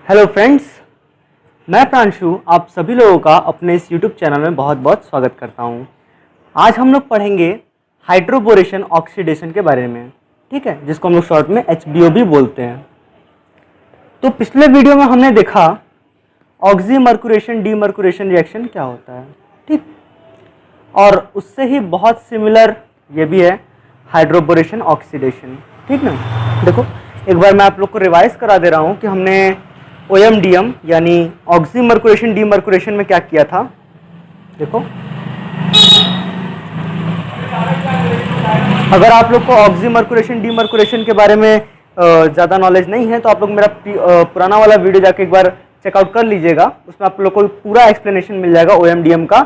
Hello friends, मैं प्रांशु आप सभी लोगों का अपने इस यूट्यूब चैनल में बहुत बहुत स्वागत करता हूं। आज हम लोग पढ़ेंगे हाइड्रोबोरेशन ऑक्सीडेशन के बारे में, ठीक है, जिसको हम लोग शॉर्ट में HBO भी बोलते हैं। तो पिछले वीडियो में हमने देखा ऑक्सीमर्क्यूरेशन डीमर्क्यूरेशन रिएक्शन क्या होता है, ठीक, और उससे ही बहुत सिमिलर ये भी है हाइड्रोबोरेशन ऑक्सीडेशन, ठीक ना। देखो एक बार मैं आप लोग को रिवाइज करा दे रहा हूँ कि हमने OMDM यानी ऑक्सीमर्क्यूरेशन डीमर्क्यूरेशन में क्या किया था। देखो अगर आप लोग को ऑक्सीमर्क्यूरेशन डीमर्क्यूरेशन के बारे में ज़्यादा नॉलेज नहीं है तो आप लोग मेरा पुराना वाला वीडियो जाके एक बार चेकआउट कर लीजिएगा। उसमें आप लोग को पूरा एक्सप्लेनेशन मिल जाएगा OMDM का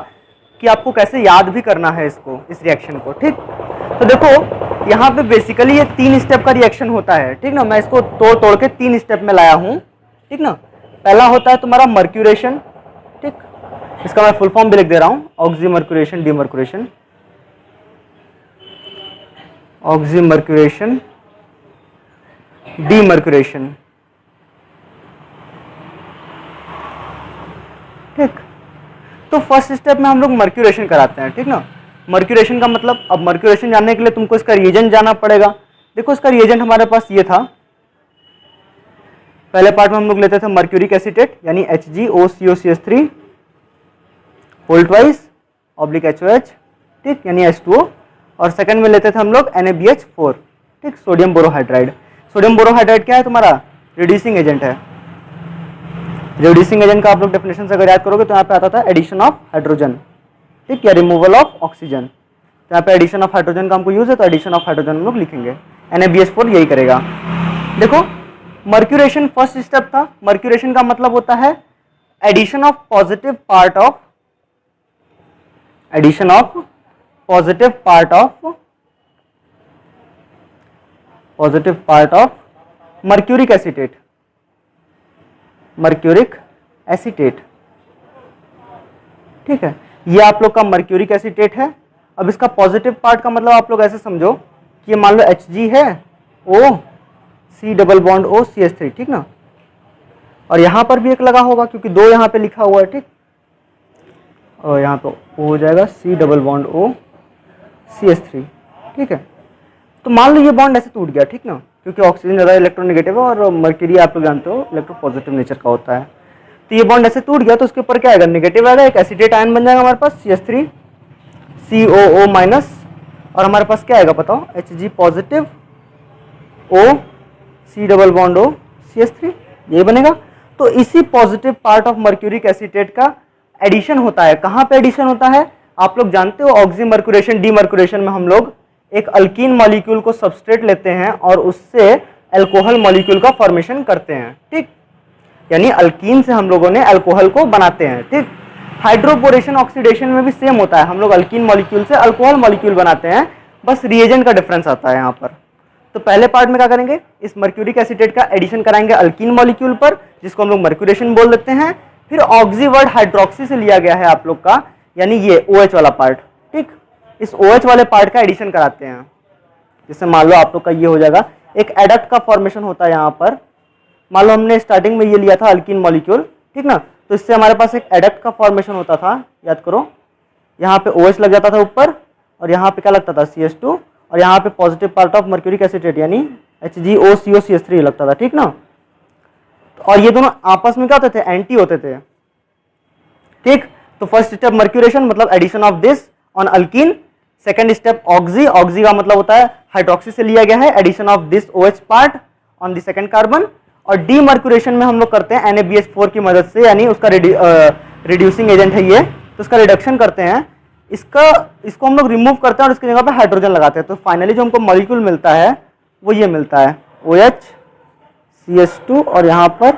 कि आपको कैसे याद भी करना है इसको, इस रिएक्शन को, ठीक। तो देखो यहाँ पे बेसिकली ये 3 स्टेप का रिएक्शन होता है, ठीक ना। मैं इसको तोड़ तोड़ के 3 स्टेप में लाया हूँ, ठीक ना। पहला होता है तुम्हारा मर्क्यूरेशन, ठीक, इसका मैं फुल फॉर्म भी लिख दे रहा हूँ, ऑक्सीमर्क्यूरेशन डीमर्क्यूरेशन। ऑक्सीमर्क्यूरेशन डीमर्क्यूरेशन, ठीक। तो फर्स्ट स्टेप में हम लोग मर्क्यूरेशन कराते हैं, ठीक ना। मर्क्यूरेशन का मतलब, अब मर्क्यूरेशन जानने के लिए तुमको इसका रिएजेंट जाना पड़ेगा। देखो इसका रिएजेंट हमारे पास ये था। पहले पार्ट में हम लोग लेते थे मर्क्यूरिक एसीटेट यानी HgOCOCH3 whole twice oblique HOH, ठीक, यानी H2O। और सेकंड में लेते थे हम लोग NaBH4, ठीक, सोडियम बोरोहाइड्राइड। सोडियम बोरोहाइड्राइड क्या है तुम्हारा? रिड्यूसिंग एजेंट है। रिड्यूसिंग एजेंट का आप लोग डेफिनेशन से अगर याद करोगे तो यहाँ पे आता था एडिशन ऑफ हाइड्रोजन, ठीक, या रिमूवल ऑफ ऑक्सीजन। तो यहाँ पे एडिशन ऑफ हाइड्रोजन का हमको यूज है तो एडिशन ऑफ हाइड्रोजन हम लोग लिखेंगे। NaBH4 यही करेगा। देखो मर्क्यूरेशन फर्स्ट स्टेप था। मर्क्यूरेशन का मतलब होता है addition of positive part of, addition of positive part of, positive part of mercuric acetate, mercuric acetate, ठीक है। ये आप लोग का मर्क्यूरिक एसीटेट है। अब इसका पॉजिटिव पार्ट का मतलब आप लोग ऐसे समझो कि मान लो Hg है, O C double bond O CH3, ठीक ना। और यहां पर भी एक लगा होगा क्योंकि 2 यहां पे लिखा हुआ है, ठीक, और यहां पे O हो जाएगा C double bond O CH3, ठीक है। तो मान लो ये बॉन्ड ऐसे टूट गया, ठीक ना, क्योंकि ऑक्सीजन ज़्यादा इलेक्ट्रोनेगेटिव है और मर्क्यूरी आप लोग जानते हो इलेक्ट्रोपॉजिटिव नेचर का होता है। तो ये बॉन्ड ऐसे टूट गया तो उसके ऊपर क्या आएगा? नेगेटिव आएगा, एक एसीटेट आयन बन जाएगा हमारे पास CH3 COO माइनस, और हमारे पास क्या आएगा बताओ? Hg positive O C double bond O CH3, ये बनेगा। तो इसी positive part of mercuric acetate का एडिशन होता है। कहाँ पे एडिशन होता है? आप लोग जानते हो ऑक्सीमर्क्यूरेशन डीमर्क्यूरेशन में हम लोग एक अल्कीन मॉलिक्यूल को सबस्ट्रेट लेते हैं और उससे अल्कोहल मॉलिक्यूल का फॉर्मेशन करते हैं, ठीक, यानी अल्कीन से हम लोगों ने अल्कोहल को बनाते हैं, ठीक। हाइड्रोबोरेशन ऑक्सीडेशन में भी सेम होता है, हम लोग अल्कीन मॉलिक्यूल से अल्कोहल मॉलिक्यूल बनाते हैं, बस रिएजेंट का डिफरेंस आता है यहाँ पर। तो पहले पार्ट में क्या करेंगे? इस मर्क्यूरिक एसीटेट का एडिशन कराएंगे अल्कीन मॉलिक्यूल पर, जिसको हम लोग मर्क्यूरेशन बोल देते हैं। फिर ऑक्सी वर्ड हाइड्रोक्सी से लिया गया है आप लोग का, यानी ये OH वाला पार्ट, ठीक, इस OH वाले पार्ट का एडिशन कराते हैं। जैसे मान लो आप लोग का ये हो जाएगा, एक एडक्ट का फॉर्मेशन होता है यहाँ पर। मान लो हमने स्टार्टिंग में ये लिया था अल्कीन मॉलिक्यूल, ठीक ना, तो इससे हमारे पास एक एडक्ट का फॉर्मेशन होता था, याद करो। यहाँ पे OH लग जाता था ऊपर और यहाँ पे क्या लगता था? CH2, और यहाँ पे positive part of mercuric acetate यानी HgOCOCH3 लगता था, ठीक ना। और ये दोनों आपस में क्या होते थे? एंटी होते थे, ठीक। तो फर्स्ट स्टेप मर्क्यूरेशन मतलब addition of this on alkene. Second step oxy, oxy का मतलब होता है हाइड्रोक्सी से लिया गया है, addition of this OH part on the second carbon. और डीमर्क्यूरेशन में हम लोग करते हैं NaBH4 की मदद से, यानी उसका रिड्यूसिंग एजेंट है ये, तो उसका रिडक्शन करते हैं। इसको हम लोग रिमूव करते हैं और इसकी जगह पे हाइड्रोजन लगाते हैं। तो फाइनली जो हमको मॉलिक्यूल मिलता है वो ये मिलता है, OH CH2 और यहाँ पर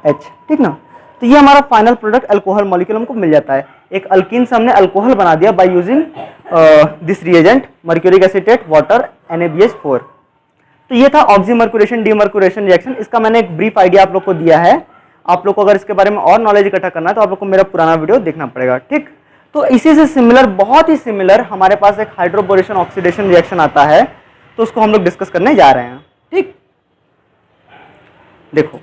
H, ठीक ना। तो ये हमारा फाइनल प्रोडक्ट अल्कोहल मॉलिक्यूल हमको मिल जाता है। एक अल्कीन से हमने अल्कोहल बना दिया by using this reagent mercuric acetate water NaBH4। तो ये था ऑक्सीमर्क्यूरेशन डीमर्क्यूरेशन रिएक्शन। इसका मैंने एक ब्रीफ आइडिया आप लोग को दिया है। आप लोग को अगर इसके बारे में और नॉलेज इकट्ठा करना है तो आप लोग को मेरा पुराना वीडियो देखना पड़ेगा, ठीक। तो इसी से सिमिलर, बहुत ही सिमिलर हमारे पास एक हाइड्रोबोरेशन ऑक्सीडेशन रिएक्शन आता है, तो उसको हम लोग डिस्कस करने जा रहे हैं, ठीक। देखो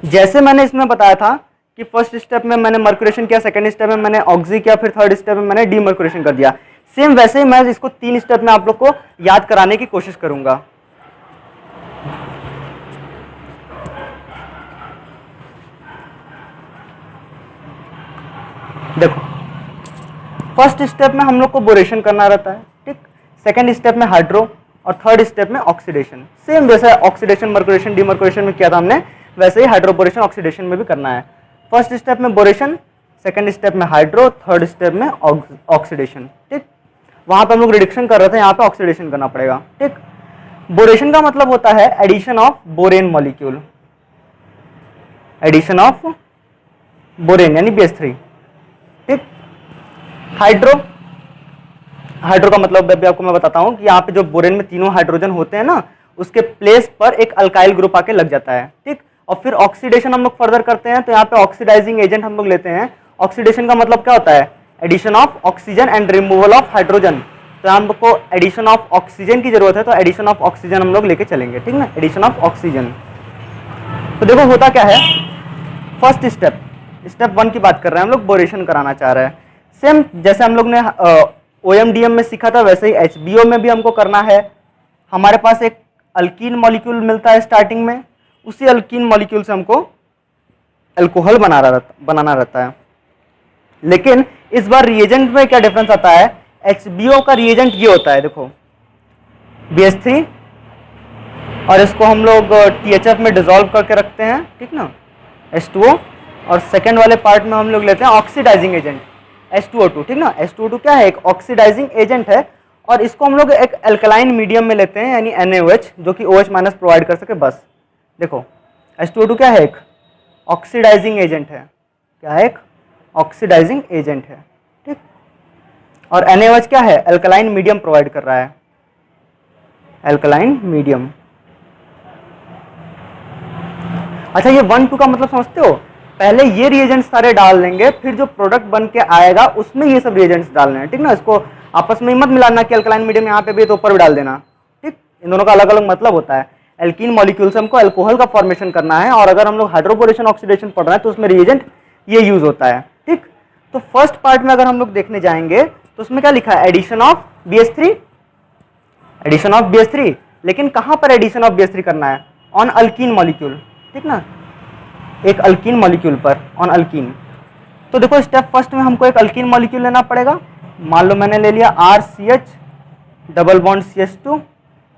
जैसे मैंने इसमें बताया था कि फर्स्ट स्टेप में मैंने मर्क्यूरेशन किया, सेकंड स्टेप में मैंने ऑक्सी किया, फिर थर्ड स्टेप में मैंने डीमर्क्यूरेशन कर दिया। सेम वैसे ही मैं इसको 3 स्टेप में आप लोग को याद कराने की कोशिश करूंगा। देखो, फर्स्ट स्टेप में हम लोग को बोरेशन करना रहता है, ठीक। सेकंड स्टेप में हाइड्रो और थर्ड स्टेप में ऑक्सीडेशन। सेम जैसे ऑक्सीडेशन मर्क्यूरेशन डीमर्क्यूरेशन में किया था हमने, वैसे ही हाइड्रोबोरेशन ऑक्सीडेशन में भी करना है। फर्स्ट स्टेप में बोरेशन, सेकंड स्टेप में हाइड्रो, थर्ड स्टेप में ऑक्सीडेशन, ठीक। वहां पे हम लोग रिडक्शन कर रहे थे, यहाँ पे ऑक्सीडेशन करना पड़ेगा, ठीक। बोरेशन का मतलब होता है addition of borane molecule, addition of borane यानी BH3, ठीक। हाइड्रो, हाइड्रो का मतलब भी आपको मैं बताता हूं कि यहाँ पे जो बोरेन में तीनों हाइड्रोजन होते हैं ना, उसके प्लेस पर एक अल्काइल ग्रुप आके लग जाता है, ठीक। और फिर ऑक्सीडेशन हम लोग फर्दर करते हैं, तो यहाँ पे ऑक्सीडाइजिंग एजेंट हम लोग लेते हैं। ऑक्सीडेशन का मतलब क्या होता है? Addition of oxygen and removal of hydrogen. तो यहाँ हमको एडिशन ऑफ ऑक्सीजन की जरूरत है, तो एडिशन ऑफ ऑक्सीजन हम लोग लेके चलेंगे, ठीक ना, एडिशन ऑफ ऑक्सीजन। तो देखो होता क्या है, फर्स्ट स्टेप, स्टेप 1 की बात कर रहे हैं हम लोग, बोरेशन कराना चाह रहे हैं। सेम जैसे हम लोग ने OMDM में सीखा था, वैसे ही HBO में भी हमको करना है। हमारे पास एक अल्कीन मॉलिक्यूल मिलता है स्टार्टिंग में, उसी अल्कीन मॉलिक्यूल से हमको अल्कोहल बनाना रहता है। लेकिन इस बार रिएजेंट में क्या डिफरेंस आता है, HBO का रिएजेंट ये होता है, देखो BH3, और इसको हम लोग THF में डिसॉल्व करके रखते हैं, ठीक ना, H2O, और सेकेंड वाले पार्ट में हम लोग लेते हैं ऑक्सीडाइजिंग एजेंट H2O2, ठीक ना। H2O2 क्या है? एक ऑक्सीडाइजिंग एजेंट है, और इसको हम लोग एक अल्कलाइन मीडियम में लेते हैं, यानी NaOH, जो कि OH माइनस प्रोवाइड कर सके। बस देखो H2O2 क्या है? एक ऑक्सीडाइजिंग एजेंट है। क्या है? एक ऑक्सीडाइजिंग एजेंट है, ठीक। और NaOH क्या है? अल्कलाइन मीडियम प्रोवाइड कर रहा है, अल्कलाइन मीडियम। अच्छा, ये 1 2 का मतलब समझते हो? पहले ये रिएजेंट्स सारे डाल देंगे, फिर जो प्रोडक्ट बन के आएगा उसमें ये सब रिएजेंट्स डालने हैं, ठीक ना। इसको आपस में मत मिलाना कि अल्कलाइन मीडियम यहाँ पे भी तो ऊपर भी डाल देना, ठीक। इन दोनों का अलग अलग मतलब होता है। एल्कीन मॉलिक्यूल से हमको अल्कोहल का फॉर्मेशन करना है, और अगर हम लोग हाइड्रोबोरेशन ऑक्सीडेशन पढ़ रहे हैं तो उसमें रिएजेंट ये यूज होता है, ठीक। तो फर्स्ट पार्ट में अगर हम लोग देखने जाएंगे तो उसमें क्या लिखा है? Addition of BH3, addition of BH3। लेकिन कहां पर एडिशन ऑफ BH3 करना है? ऑन अल्कीन मॉलिक्यूल, ठीक ना, एक अल्कीन मॉलिक्यूल पर, ऑन अल्कीन। तो देखो स्टेप फर्स्ट में हमको एक अल्कीन मॉलिक्यूल लेना पड़ेगा। मान लो मैंने ले लिया RCH डबल बॉन्ड CH2,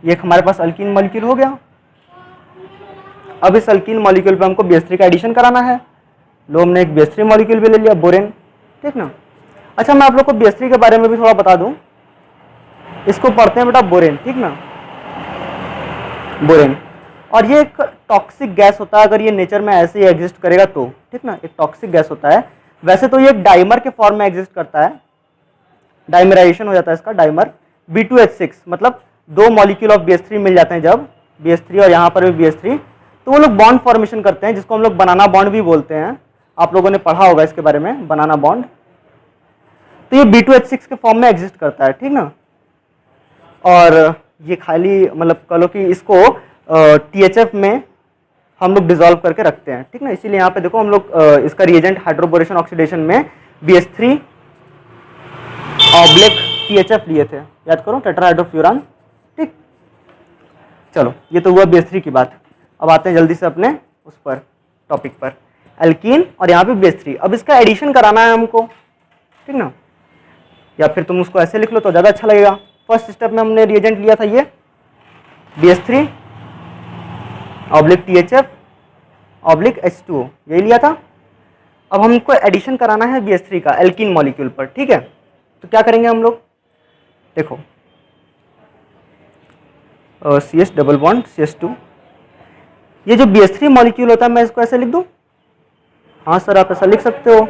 ये हमारे पास अल्कीन मॉलिक्यूल हो गया। अब इस अल्कीन मॉलिक्यूल पे हमको BH3 का एडिशन कराना है। लो हमने एक BH3 मॉलिक्यूल भी ले लिया, बोरेन, ठीक ना। अच्छा, मैं आप लोग को BH3 के बारे में भी थोड़ा बता दूं। इसको पढ़ते हैं बेटा बोरेन, ठीक ना, बोरेन। और ये एक टॉक्सिक गैस होता है, अगर ये नेचर में ऐसे ही एग्जिस्ट करेगा तो, ठीक ना, एक टॉक्सिक गैस होता है। वैसे तो ये एक डाइमर के फॉर्म में एग्जिस्ट करता है, डाइमराइजेशन हो जाता है इसका, डाइमर B2H6, मतलब 2 मॉलिक्यूल ऑफ BH3 मिल जाते हैं जब, BH3 और यहाँ पर भी BH3, तो वो लोग बॉन्ड फॉर्मेशन करते हैं, जिसको हम लोग बनाना बॉन्ड भी बोलते हैं। आप लोगों ने पढ़ा होगा इसके बारे में, बनाना बॉन्ड। तो ये B2H6 के फॉर्म में एग्जिस्ट करता है, ठीक ना। और ये खाली मतलब कह लो कि इसको THF में हम लोग डिसॉल्व करके रखते हैं, ठीक ना। इसीलिए यहाँ पे देखो हम लोग इसका रिएजेंट हाइड्रोबोरेशन ऑक्सीडेशन में BH3 ऑब्लिक THF लिए थे, याद करो, टेट्राहाइड्रोफ्यूरान, ठीक। चलो, ये तो हुआ BH3 की बात। अब आते हैं जल्दी से अपने उस पर, टॉपिक पर, एल्कीन और यहाँ पे BH3। अब इसका एडिशन कराना है हमको, ठीक ना, या फिर तुम उसको ऐसे लिख लो तो ज़्यादा अच्छा लगेगा। फर्स्ट स्टेप में हमने रिएजेंट लिया था ये BH3 oblique THF oblique H2O, यही लिया था। अब हमको एडिशन कराना है BH3 का एल्कीन मॉलिक्यूल पर, ठीक है। तो क्या करेंगे हम लोग, देखो CH डबल बॉन्ड CH2, ये जो BH3 मॉलिक्यूल होता है, मैं इसको ऐसे लिख दूं? हाँ सर, आप ऐसा लिख सकते हो।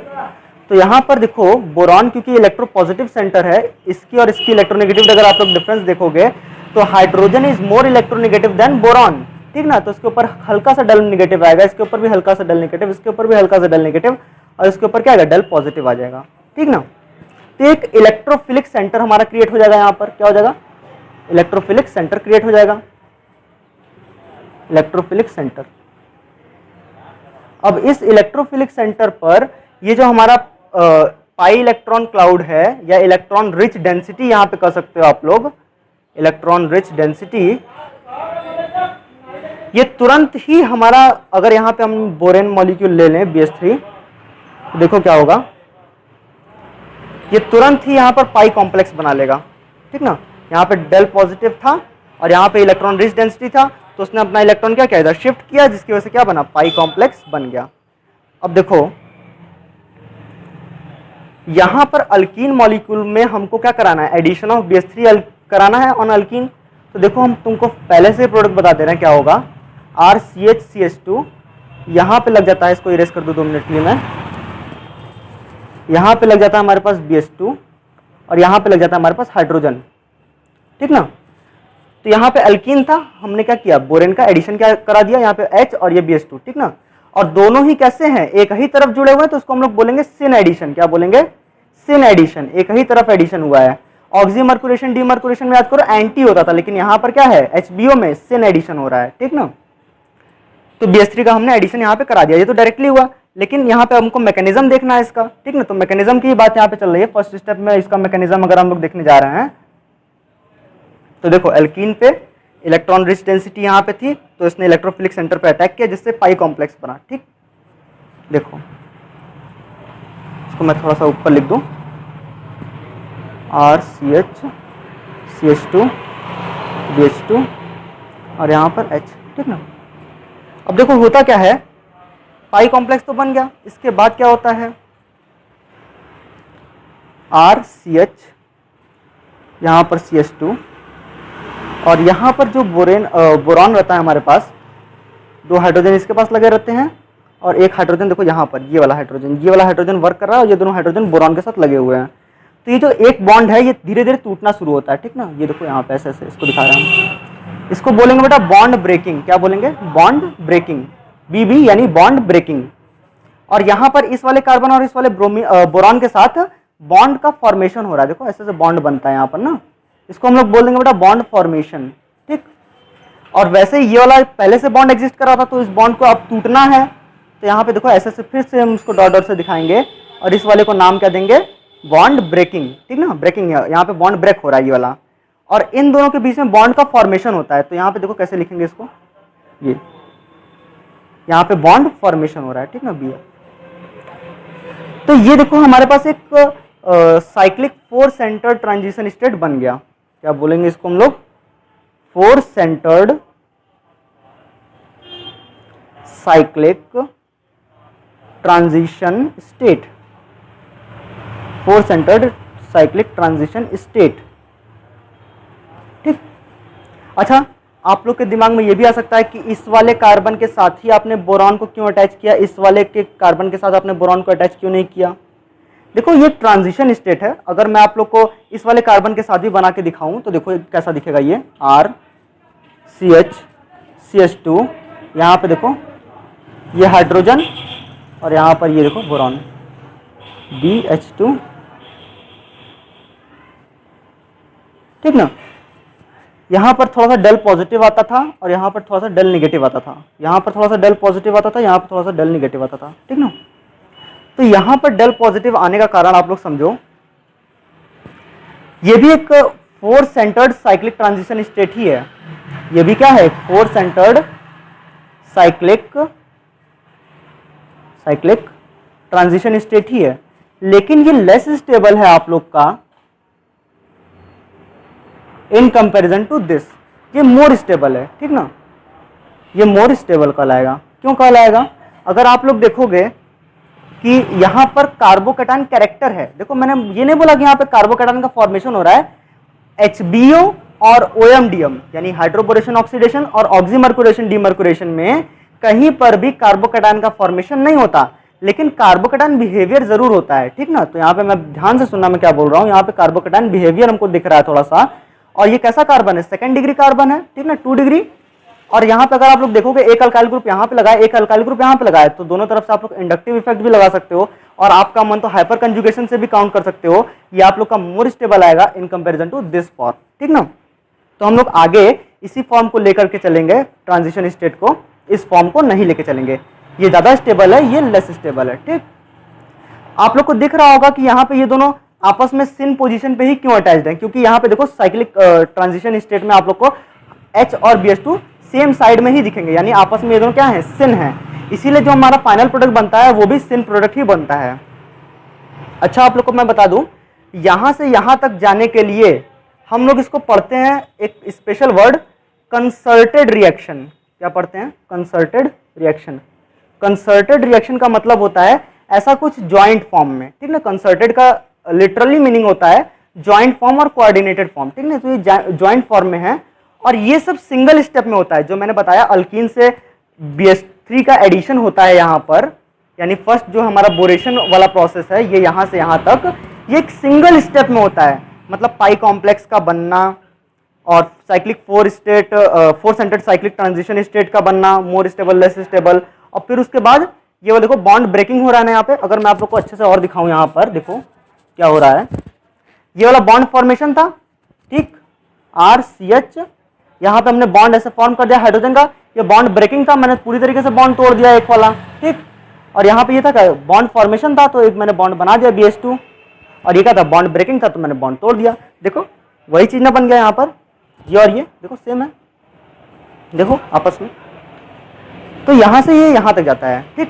तो यहाँ पर देखो बोरॉन, क्योंकि इलेक्ट्रो पॉजिटिव सेंटर है, इसकी और इसकी इलेक्ट्रोनेगेटिव अगर आप लोग डिफरेंस देखोगे तो hydrogen is more electronegative than boron, ठीक ना। तो इसके ऊपर हल्का सा डल नेगेटिव आएगा, इसके ऊपर भी हल्का सा डल नेगेटिव, इसके ऊपर भी हल्का सा डल नेगेटिव, और इसके ऊपर क्या आएगा? डल पॉजिटिव आ जाएगा, ठीक ना। तो एक इलेक्ट्रोफिलिक सेंटर हमारा क्रिएट हो जाएगा। यहाँ पर क्या हो जाएगा? इलेक्ट्रोफिलिक सेंटर क्रिएट हो जाएगा, इलेक्ट्रोफिलिक सेंटर। अब इस इलेक्ट्रोफिलिक सेंटर पर ये जो हमारा पाई इलेक्ट्रॉन क्लाउड है या इलेक्ट्रॉन रिच डेंसिटी यहां पे कह सकते हो आप लोग, इलेक्ट्रॉन रिच डेंसिटी, ये तुरंत ही हमारा, अगर यहां पे हम बोरेन मॉलिक्यूल ले लें BH3 तो देखो क्या होगा, ये तुरंत ही यहां पर पाई कॉम्प्लेक्स बना लेगा, ठीक ना। यहां पे डेल पॉजिटिव था और यहां पे इलेक्ट्रॉन रिच डेंसिटी था, तो उसने अपना इलेक्ट्रॉन क्या किया, इधर शिफ्ट किया, जिसकी वजह से क्या बना, पाई कॉम्प्लेक्स बन गया। अब देखो यहां पर अल्कीन मॉलिक्यूल में हमको क्या कराना है, एडिशन ऑफ BH3 कराना है ऑन अल्कीन। तो देखो हम तुमको पहले से प्रोडक्ट बता दे रहे हैं क्या होगा, RCH-CH2 यहां पे लग जाता है, इसको इरेज कर दो 2 मिनट के लिए मैं, यहां पे लग जाता है हमारे पास BH2 और यहां पे लग जाता है हमारे पास हाइड्रोजन, ठीक ना। तो यहां पे अल्कीन था, हमने क्या किया, बोरेन का एडिशन क्या करा दिया, यहाँ पे H और ये BH2, ठीक ना। और दोनों ही कैसे हैं, एक ही तरफ जुड़े हुए हैं, तो उसको हम लोग बोलेंगे सिन एडिशन। क्या बोलेंगे, सिन एडिशन, एक ही तरफ एडिशन हुआ है। ऑक्सीमर्कुरेशन डीमर्कुरेशन में याद करो एंटी होता था, लेकिन यहां पर क्या है, HBO में सिन एडिशन हो रहा है, ठीक ना। तो BH3 का हमने एडिशन यहाँ पे करा दिया, ये तो डायरेक्टली हुआ, लेकिन यहाँ पे हमको मैकेनिज्म देखना है इसका, ठीक ना। तो मैकेनिज्म की बात यहाँ पे चल रही है, फर्स्ट स्टेप में इसका मैकेनिज्म अगर हम लोग देखने जा रहे हैं तो देखो एल्कीन पे इलेक्ट्रॉन रिच डेंसिटी यहाँ पे थी, तो इसने इलेक्ट्रोफिलिक सेंटर पे अटैक किया, जिससे पाई कॉम्प्लेक्स बना, ठीक। देखो इसको मैं थोड़ा सा ऊपर लिख दूं, RCH-CH2 BH2 और यहाँ पर H, ठीक ना। अब देखो होता क्या है, पाई कॉम्प्लेक्स तो बन गया, इसके बाद क्या होता है, RCH यहाँ पर CH2 और यहाँ पर जो बोरॉन रहता है हमारे पास, 2 हाइड्रोजन इसके पास लगे रहते हैं और एक हाइड्रोजन देखो यहाँ पर, ये वाला हाइड्रोजन वर्क कर रहा है और ये दोनों हाइड्रोजन बोरॉन के साथ लगे हुए हैं। तो ये जो एक बॉन्ड है ये धीरे धीरे टूटना शुरू होता है, ठीक ना। ये देखो यहाँ पे ऐसे ऐसे इसको दिखा रहे हैं, इसको बोलेंगे बेटा बॉन्ड ब्रेकिंग। क्या बोलेंगे, बॉन्ड ब्रेकिंग, BB यानी बॉन्ड ब्रेकिंग। और यहाँ पर इस वाले कार्बन और इस वाले बोरॉन के साथ बॉन्ड का फॉर्मेशन हो रहा है, देखो ऐसे ऐसे बॉन्ड बनता है यहाँ पर ना, इसको हम लोग बोल देंगे बेटा बॉन्ड फॉर्मेशन, ठीक। और वैसे ये वाला पहले से बॉन्ड एग्जिस्ट कर रहा था, तो इस बॉन्ड को अब टूटना है, तो यहाँ पे देखो ऐसे ऐसे फिर से हम इसको डॉट डॉट से दिखाएंगे और इस वाले को नाम क्या देंगे, बॉन्ड ब्रेकिंग, ठीक ना। ब्रेकिंग, यहाँ पे बॉन्ड ब्रेक हो रहा है ये वाला, और इन दोनों के बीच में बॉन्ड का फॉर्मेशन होता है। तो यहाँ पे देखो कैसे लिखेंगे इसको, ये यहाँ पे बॉन्ड फॉर्मेशन हो रहा है, ठीक ना, B। तो ये देखो हमारे पास एक साइक्लिक 4 सेंटर्ड ट्रांजिशन स्टेट बन गया। क्या बोलेंगे इसको हम लोग, 4 centred cyclic transition state, 4 centred cyclic transition state, ठीक। अच्छा, आप लोग के दिमाग में ये भी आ सकता है कि इस वाले कार्बन के साथ ही आपने बोरॉन को क्यों अटैच किया, इस वाले के कार्बन के साथ आपने बोरॉन को अटैच क्यों नहीं किया। देखो ये ट्रांजिशन स्टेट है, अगर मैं आप लोग को इस वाले कार्बन के साथ भी बना के दिखाऊं तो देखो कैसा दिखेगा, ये RCH-CH2, यहाँ पे देखो ये हाइड्रोजन और यहाँ पर ये देखो बोरॉन BH2, ठीक ना। यहाँ पर थोड़ा सा डेल पॉजिटिव आता था और यहाँ पर थोड़ा सा डेल नेगेटिव आता था, यहाँ पर थोड़ा सा डेल पॉजिटिव आता था, यहाँ पर थोड़ा सा डेल नेगेटिव आता था, ठीक ना। तो यहाँ पर डेल पॉजिटिव आने का कारण आप लोग समझो, ये भी एक 4 सेंटर्ड साइक्लिक ट्रांजिशन स्टेट ही है। ये भी क्या है, 4 सेंटर्ड साइक्लिक ट्रांजिशन स्टेट ही है, लेकिन ये लेस स्टेबल है आप लोग का इन कंपैरिजन टू दिस। ये मोर स्टेबल है, ठीक ना, ये मोर स्टेबल कहलाएगा। क्यों कहलाएगा, अगर आप लोग देखोगे कि यहां पर कार्बोकैटायन कैरेक्टर है, देखो मैंने ये नहीं बोला कि यहां पे कार्बोकैटायन का फॉर्मेशन हो रहा है, HBO और OMDM यानी हाइड्रोबोरेशन ऑक्सीडेशन और ऑक्सीमर्कुरेशन डीमर्कुरेशन में कहीं पर भी कार्बोकैटायन का फॉर्मेशन नहीं होता, लेकिन कार्बोकैटायन बिहेवियर जरूर होता है, ठीक ना। तो यहाँ पे मैं ध्यान से सुनना मैं क्या बोल रहा हूँ, यहाँ पे कार्बोकैटायन बिहेवियर हमको दिख रहा है थोड़ा सा, और ये कैसा कार्बन है, 2nd डिग्री कार्बन है, ठीक ना, 2 डिग्री। और यहाँ पे अगर आप लोग देखोगे एक अल्काइल ग्रुप यहाँ पे लगाए, एक अल्काइल ग्रुप यहाँ पे लगाए, तो दोनों तरफ से आप लोग इंडक्टिव इफेक्ट भी लगा सकते हो, और आपका मन तो हाइपर कंजुगेशन से भी काउंट कर सकते हो। ये आप लोग का मोर स्टेबल आएगा in comparison to this form, ठीक ना। तो हम लोग आगे इसी फॉर्म को लेकर के चलेंगे, ट्रांजिशन स्टेट को, इस फॉर्म को नहीं लेके चलेंगे। ये ज़्यादा स्टेबल है, ये लेस स्टेबल है। ठीक, आप लोग को दिख रहा होगा कि यहाँ पे ये दोनों आपस में सिन पोजीशन पे ही क्यों अटैच्ड है, क्योंकि यहाँ पे देखो साइक्लिक ट्रांजिशन स्टेट में आप लोग को H और BH2 सेम साइड में ही दिखेंगे, यानी आपस में ये दोनों क्या है, सिन है। इसीलिए जो हमारा फाइनल प्रोडक्ट बनता है वो भी सिन प्रोडक्ट ही बनता है। अच्छा, आप लोग को मैं बता दूं, यहां से यहां तक जाने के लिए हम लोग इसको पढ़ते हैं एक स्पेशल वर्ड, कंसर्टेड रिएक्शन। क्या पढ़ते हैं? Concerted reaction. कंसर्टेड रिएक्शन का मतलब होता है ऐसा कुछ ज्वाइंट फॉर्म में, ठीक ना। कंसर्टेड का लिटरली मीनिंग होता है ज्वाइंट फॉर्म और कोऑर्डिनेटेड फॉर्म, ठीक ना। तो ये ज्वाइंट फॉर्म में है और ये सब सिंगल स्टेप में होता है। जो मैंने बताया अल्कीन से BH3 का एडिशन होता है यहाँ पर, यानी फर्स्ट जो हमारा बोरेशन वाला प्रोसेस है ये यहाँ से यहाँ तक, ये एक सिंगल स्टेप में होता है। मतलब पाई कॉम्प्लेक्स का बनना और cyclic four centred cyclic transition state का बनना, मोर स्टेबल लेस स्टेबल, और फिर उसके बाद ये वो देखो बॉन्ड ब्रेकिंग हो रहा है ना यहाँ पे। अगर मैं आप लोग को अच्छे से और दिखाऊं, यहाँ पर देखो क्या हो रहा है। ये वाला बॉन्ड फॉर्मेशन था, ठीक, RCH, यहाँ पे हमने बॉन्ड ऐसे फॉर्म कर दिया हाइड्रोजन का, ये बॉन्ड ब्रेकिंग था, मैंने पूरी तरीके से बॉन्ड तोड़ दिया एक वाला, ठीक। और यहाँ पे ये था क्या, बॉन्ड फॉर्मेशन था, तो एक मैंने बॉन्ड बना दिया BH2, और ये क्या था, बॉन्ड ब्रेकिंग था, तो मैंने बॉन्ड तोड़ दिया। देखो वही चीज ना बन गया यहाँ पर, ये और ये देखो सेम है, देखो आपस में। तो यहाँ से ये यहाँ तक जाता है, ठीक।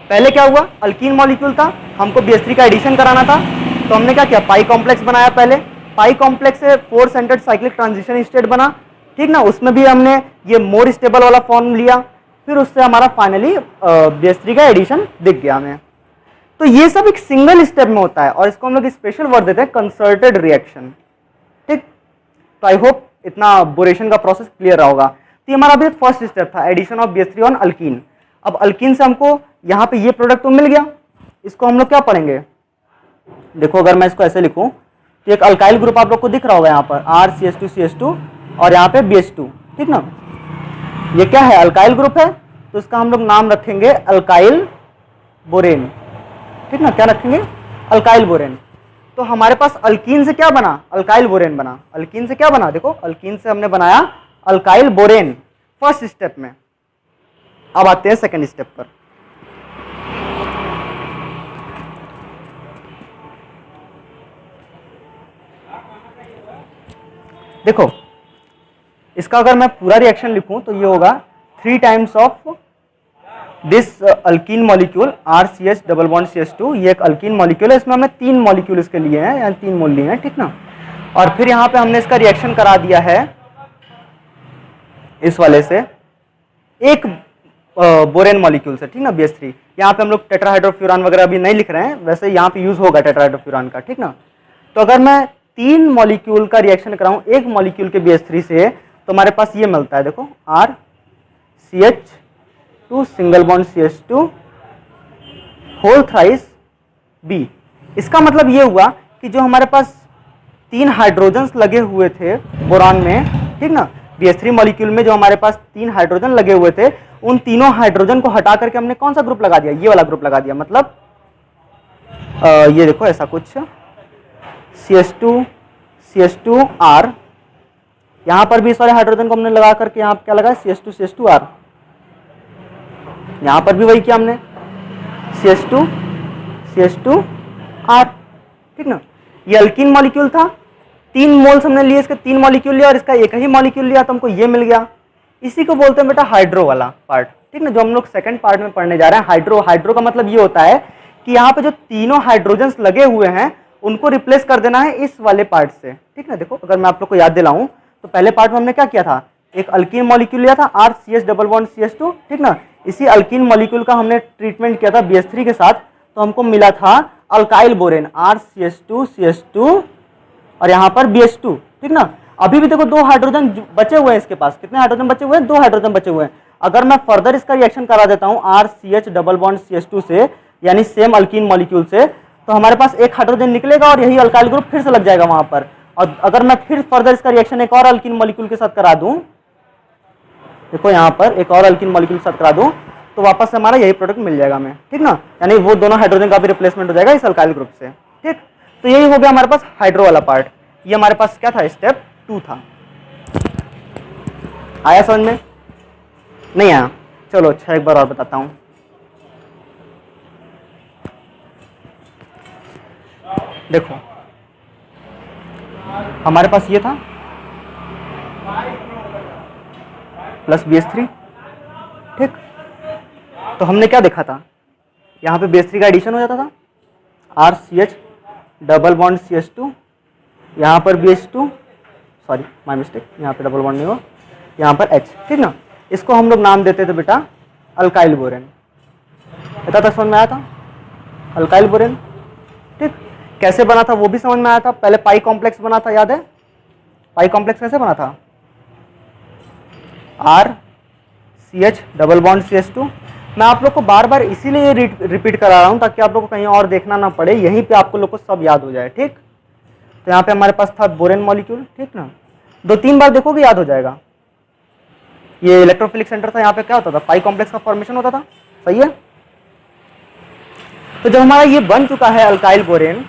पहले क्या हुआ, अल्कीन मॉलिक्यूल था, हमको BH3 का एडिशन कराना था, तो हमने क्या किया, पाई कॉम्प्लेक्स बनाया। पहले पाई कॉम्प्लेक्स से four centred cyclic transition state बना, ठीक ना। उसमें भी हमने ये मोर स्टेबल वाला फॉर्म लिया, फिर उससे हमारा फाइनली BH3 का एडिशन दिख गया हमें। तो ये सब एक सिंगल स्टेप में होता है और इसको हम लोग स्पेशल वर्ड देते हैं कंसर्टेड रिएक्शन, ठीक। तो आई होप इतना बोरेशन का प्रोसेस क्लियर रहा होगा। तो ये हमारा अभी फर्स्ट स्टेप था, addition of BH3 on alkene. अब अल्कीन से हमको यहाँ पे ये प्रोडक्ट तो मिल गया, इसको हम लोग क्या पढ़ेंगे, देखो अगर मैं इसको ऐसे लिखूं तो एक अल्काइल ग्रुप आप लोग को दिख रहा होगा यहाँ पर RCH2CH2 और यहाँ पे BH2, ठीक ना। ये क्या है, अल्काइल ग्रुप है, तो इसका हम लोग नाम रखेंगे अल्काइल बोरेन, ठीक ना। क्या रखेंगे, अल्काइल बोरेन। तो हमारे पास अल्कीन से क्या बना, अल्काइल बोरेन बना। अल्कीन से क्या बना, देखो अल्कीन से हमने बनाया अल्काइल बोरेन फर्स्ट स्टेप में। अब आते हैं सेकंड स्टेप पर। देखो इसका अगर मैं पूरा रिएक्शन लिखूं तो ये होगा 3 times of this alkyne molecule RCH double bond CH2। ये एक अल्कीन मॉलिक्यूल है, इसमें हमने 3 मॉलिक्यूल इसके लिए हैं, यानी 3 मोल लिए हैं, ठीक ना। और फिर यहाँ पे हमने इसका रिएक्शन करा दिया है इस वाले से एक बोरेन मॉलिक्यूल से, ठीक ना, BH3। यहाँ पे हम लोग टेट्राहाइड्रोफ्यूरान वगैरह अभी नहीं लिख रहे हैं, वैसे यहाँ पे यूज होगा टेट्राहाइड्रोफ्यूरान का, ठीक ना। तो अगर मैं 3 मॉलिक्यूल का रिएक्शन कराऊं एक मॉलिक्यूल के BH3 से, तो हमारे पास ये मिलता है, देखो RCH2 single bond CH2 whole thrice B। इसका मतलब ये हुआ कि जो हमारे पास 3 हाइड्रोजन्स लगे हुए थे बोरान में, ठीक ना, BH3 मॉलिक्यूल में जो हमारे पास 3 हाइड्रोजन लगे हुए थे, उन तीनों हाइड्रोजन को हटा करके हमने कौन सा ग्रुप लगा दिया, ये वाला ग्रुप लगा दिया। मतलब ये देखो ऐसा कुछ CH2R, यहां पर भी इस वाले हाइड्रोजन को हमने लगा करके यहाँ क्या लगा, CH2R। यहां पर भी वही किया हमने, CH2R, ठीक ना। ये अल्कीन मॉलिक्यूल था, 3 मोल्स हमने लिए, इसके 3 मॉलिक्यूल लिया और इसका एक ही मॉलिक्यूल लिया, तो हमको ये मिल गया। इसी को बोलते हैं बेटा हाइड्रो वाला पार्ट, ठीक ना, जो हम लोग सेकंड पार्ट में पढ़ने जा रहे हैं। हाइड्रो का मतलब ये होता है कि यहाँ पे जो तीनों हाइड्रोजन्स लगे हुए हैं उनको रिप्लेस कर देना है इस वाले पार्ट से, ठीक ना। देखो अगर मैं आप लोग को याद दिलाऊं तो पहले पार्ट में हमने क्या किया था, एक अल्कीन मॉलिक्यूल लिया था RCH डबल बॉन्ड CH2, ठीक ना। इसी अल्कीन मॉलिक्यूल का हमने ट्रीटमेंट किया था BH3 के साथ, तो हमको मिला था अल्काइल बोरेन RCH2CH2 और यहाँ पर BH2, ठीक ना। अभी भी देखो 2 हाइड्रोजन बचे हुए हैं इसके पास, कितने हाइड्रोजन बचे हुए हैं, 2 हाइड्रोजन बचे हुए हैं। अगर मैं फर्दर इसका रिएक्शन करा देता हूँ RCH डबल बॉन्ड CH2 से, यानी सेम अल्कीन मॉलिक्यूल से, तो हमारे पास एक हाइड्रोजन निकलेगा और यही अल्काइल ग्रुप फिर से लग जाएगा वहां पर। और अगर मैं फिर फर्दर इसका रिएक्शन एक और अल्कीन मॉलिक्यूल के साथ करा दूं, देखो यहाँ पर एक और अल्कीन मॉलिक्यूल के साथ करा दूं, तो वापस से हमारा यही प्रोडक्ट मिल जाएगा हमें, ठीक ना। यानी वो दोनों हाइड्रोजन का भी रिप्लेसमेंट हो जाएगा इस अल्काइल ग्रुप से, ठीक। तो यही हो गया हमारे पास हाइड्रो वाला पार्ट। ये हमारे पास क्या था, स्टेप 2 था। आया समझ में, नहीं आया, चलो अच्छा एक बार और बताता हूँ। देखो हमारे पास ये था प्लस BH3, ठीक। तो हमने क्या देखा था, यहाँ पे BH3 का एडिशन हो जाता था, RCH डबल बॉन्ड CH2, यहाँ पर BH2, सॉरी माय मिस्टेक, यहाँ पे डबल बॉन्ड नहीं हो, यहाँ पर H, ठीक ना। इसको हम लोग नाम देते थे बेटा अल्काइल बोरेन। इतना तक समझ में आया था, अल्काइल बोरेन, ठीक। कैसे बना था वो भी समझ में आया था। पहले पाई कॉम्प्लेक्स बना था, याद है पाई कॉम्प्लेक्स कैसे बना था, RCH डबल बॉन्ड CH2। मैं आप लोग को बार बार इसीलिए रिपीट करा रहा हूँ ताकि आप लोग को कहीं और देखना ना पड़े, यहीं पे आपको लोग को सब याद हो जाए, ठीक। तो यहाँ पे हमारे पास था बोरेन मॉलिक्यूल, ठीक ना। 2-3 बार देखोगे याद हो जाएगा। ये इलेक्ट्रोफिलिक सेंटर था, यहाँ पे क्या होता था, पाई कॉम्प्लेक्स का फॉर्मेशन होता था, सही है। तो जब हमारा ये बन चुका है अल्काइल बोरेन,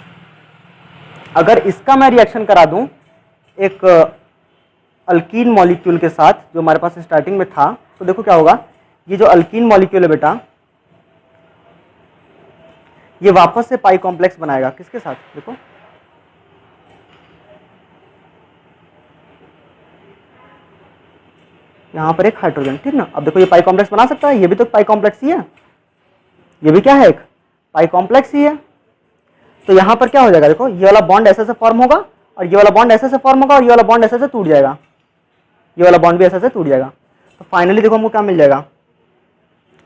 अगर इसका मैं रिएक्शन करा दूं एक अल्कीन मॉलिक्यूल के साथ जो हमारे पास स्टार्टिंग में था, तो देखो क्या होगा, ये जो अल्कीन मॉलिक्यूल है बेटा, ये वापस से पाई कॉम्प्लेक्स बनाएगा, किसके साथ, देखो यहां पर एक हाइड्रोजन, ठीक ना। अब देखो ये पाई कॉम्प्लेक्स बना सकता है, ये भी तो पाई कॉम्प्लेक्स ही है, ये भी क्या है, एक पाई कॉम्प्लेक्स ही है। तो यहां पर क्या हो जाएगा, देखो ये वाला बॉन्ड ऐसे से फॉर्म होगा और ये वाला बॉन्ड ऐसे से फॉर्म होगा और ये वाला बॉन्ड ऐसे से टूट जाएगा, ये वाला बॉन्ड भी ऐसे से टूट जाएगा। तो फाइनली देखो हमको क्या मिल जाएगा,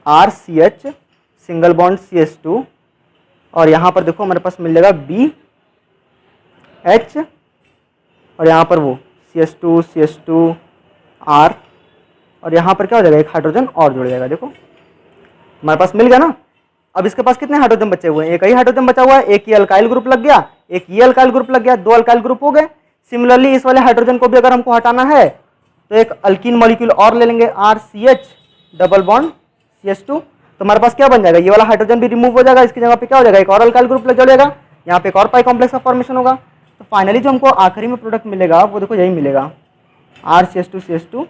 RCH सिंगल बॉन्ड CH2 और यहां पर देखो हमारे पास मिल जाएगा BH और यहां पर वो CH2 CH2 R और यहां पर क्या हो जाएगा, एक हाइड्रोजन और जुड़ जाएगा। देखो हमारे पास मिल गया ना। अब इसके पास कितने हाइड्रोजन बचे हुए हैं, एक ही हाइड्रोजन बचा हुआ है, एक ये अल्काइल ग्रुप लग गया, एक ये अल्काइल ग्रुप लग गया, 2 अल्काइल ग्रुप हो गए। सिमिलरली इस वाले हाइड्रोजन को भी अगर हमको हटाना है तो एक अल्कीन मॉलिक्यूल और ले लेंगे, RCH डबल बॉन्ड CH2। तो हमारे पास क्या बन जाएगा, ये वाला हाइड्रोजन भी रिमूव हो जाएगा, इसकी जगह पे क्या हो जाएगा, एक और अल्काइल ग्रुप लग जाएगा, यहाँ पे एक और पाई कॉम्प्लेक्स का फॉर्मेशन होगा। तो फाइनली जो हमको आखिरी में प्रोडक्ट मिलेगा वो देखो यही मिलेगा, RCH2 CH2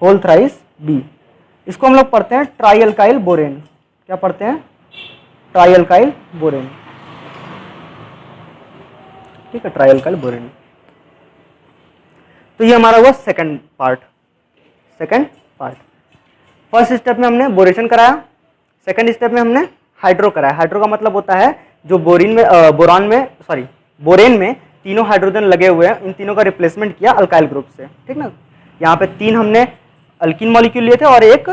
whole thrice B। इसको हम लोग पढ़ते हैं ट्राई अल्काइल बोरेन। क्या पढ़ते हैं, ट्राई अल्काइल बोरेन, ठीक है, ट्राई अल्काइल बोरेन। तो ये हमारा हुआ सेकंड पार्ट। फर्स्ट स्टेप में हमने बोरेशन कराया, सेकंड स्टेप में हमने हाइड्रो कराया। हाइड्रो का मतलब होता है जो बोरेन में तीनों हाइड्रोजन लगे हुए हैं, इन तीनों का रिप्लेसमेंट किया अल्काइल ग्रुप से, ठीक ना। यहाँ पे 3 हमने अल्कीन मॉलिक्यूल लिए थे और एक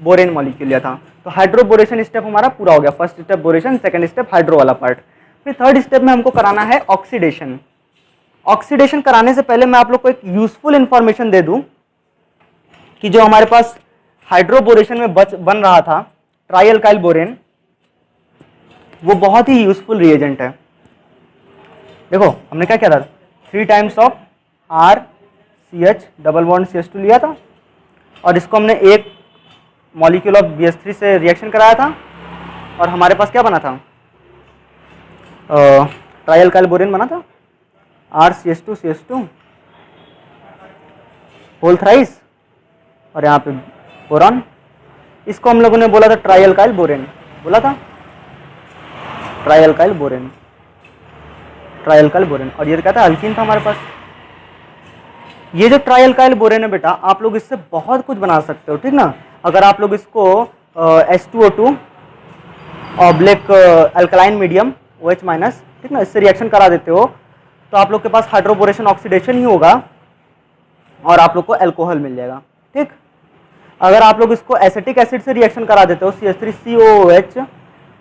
बोरेन मॉलिक्यूल लिया था। तो हाइड्रोबोरेशन स्टेप हमारा पूरा हो गया, first step बोरेशन, second step hydro वाला पार्ट। फिर थर्ड स्टेप में हमको कराना है ऑक्सीडेशन। ऑक्सीडेशन कराने से पहले मैं आप लोग को एक यूजफुल इंफॉर्मेशन दे दूं कि जो हमारे पास हाइड्रोबोरेशन में बन रहा था ट्राई अल्काइल बोरेन, वो बहुत ही यूजफुल रिएजेंट है। देखो हमने क्या किया था, 3 times of RCH double bond CH2 लिया था और इसको हमने एक मॉलिक्यूल ऑफ BH3 से रिएक्शन कराया था और हमारे पास क्या बना था, ट्राई अल्काइल बोरेन बना था, RCH2 CH2 होल थ्राइस और यहाँ पे बोरॉन। इसको हम लोगों ने बोला था ट्राई अल्काइल बोरेन, बोला था ट्राई अल्काइल बोरेन, और ये क्या था, अल्कीन था हमारे पास। ये जो ट्राई अल्काइल बोरेन है बेटा, आप लोग इससे बहुत कुछ बना सकते हो, ठीक ना। अगर आप लोग इसको H2O2 oblique alkaline medium OH minus, ठीक ना, इससे रिएक्शन करा देते हो तो आप लोग के पास हाइड्रोबोरेशन ऑक्सीडेशन ही होगा और आप लोग को अल्कोहल मिल जाएगा, ठीक। अगर आप लोग इसको एसिटिक एसिड से रिएक्शन करा देते हो CH3COOH,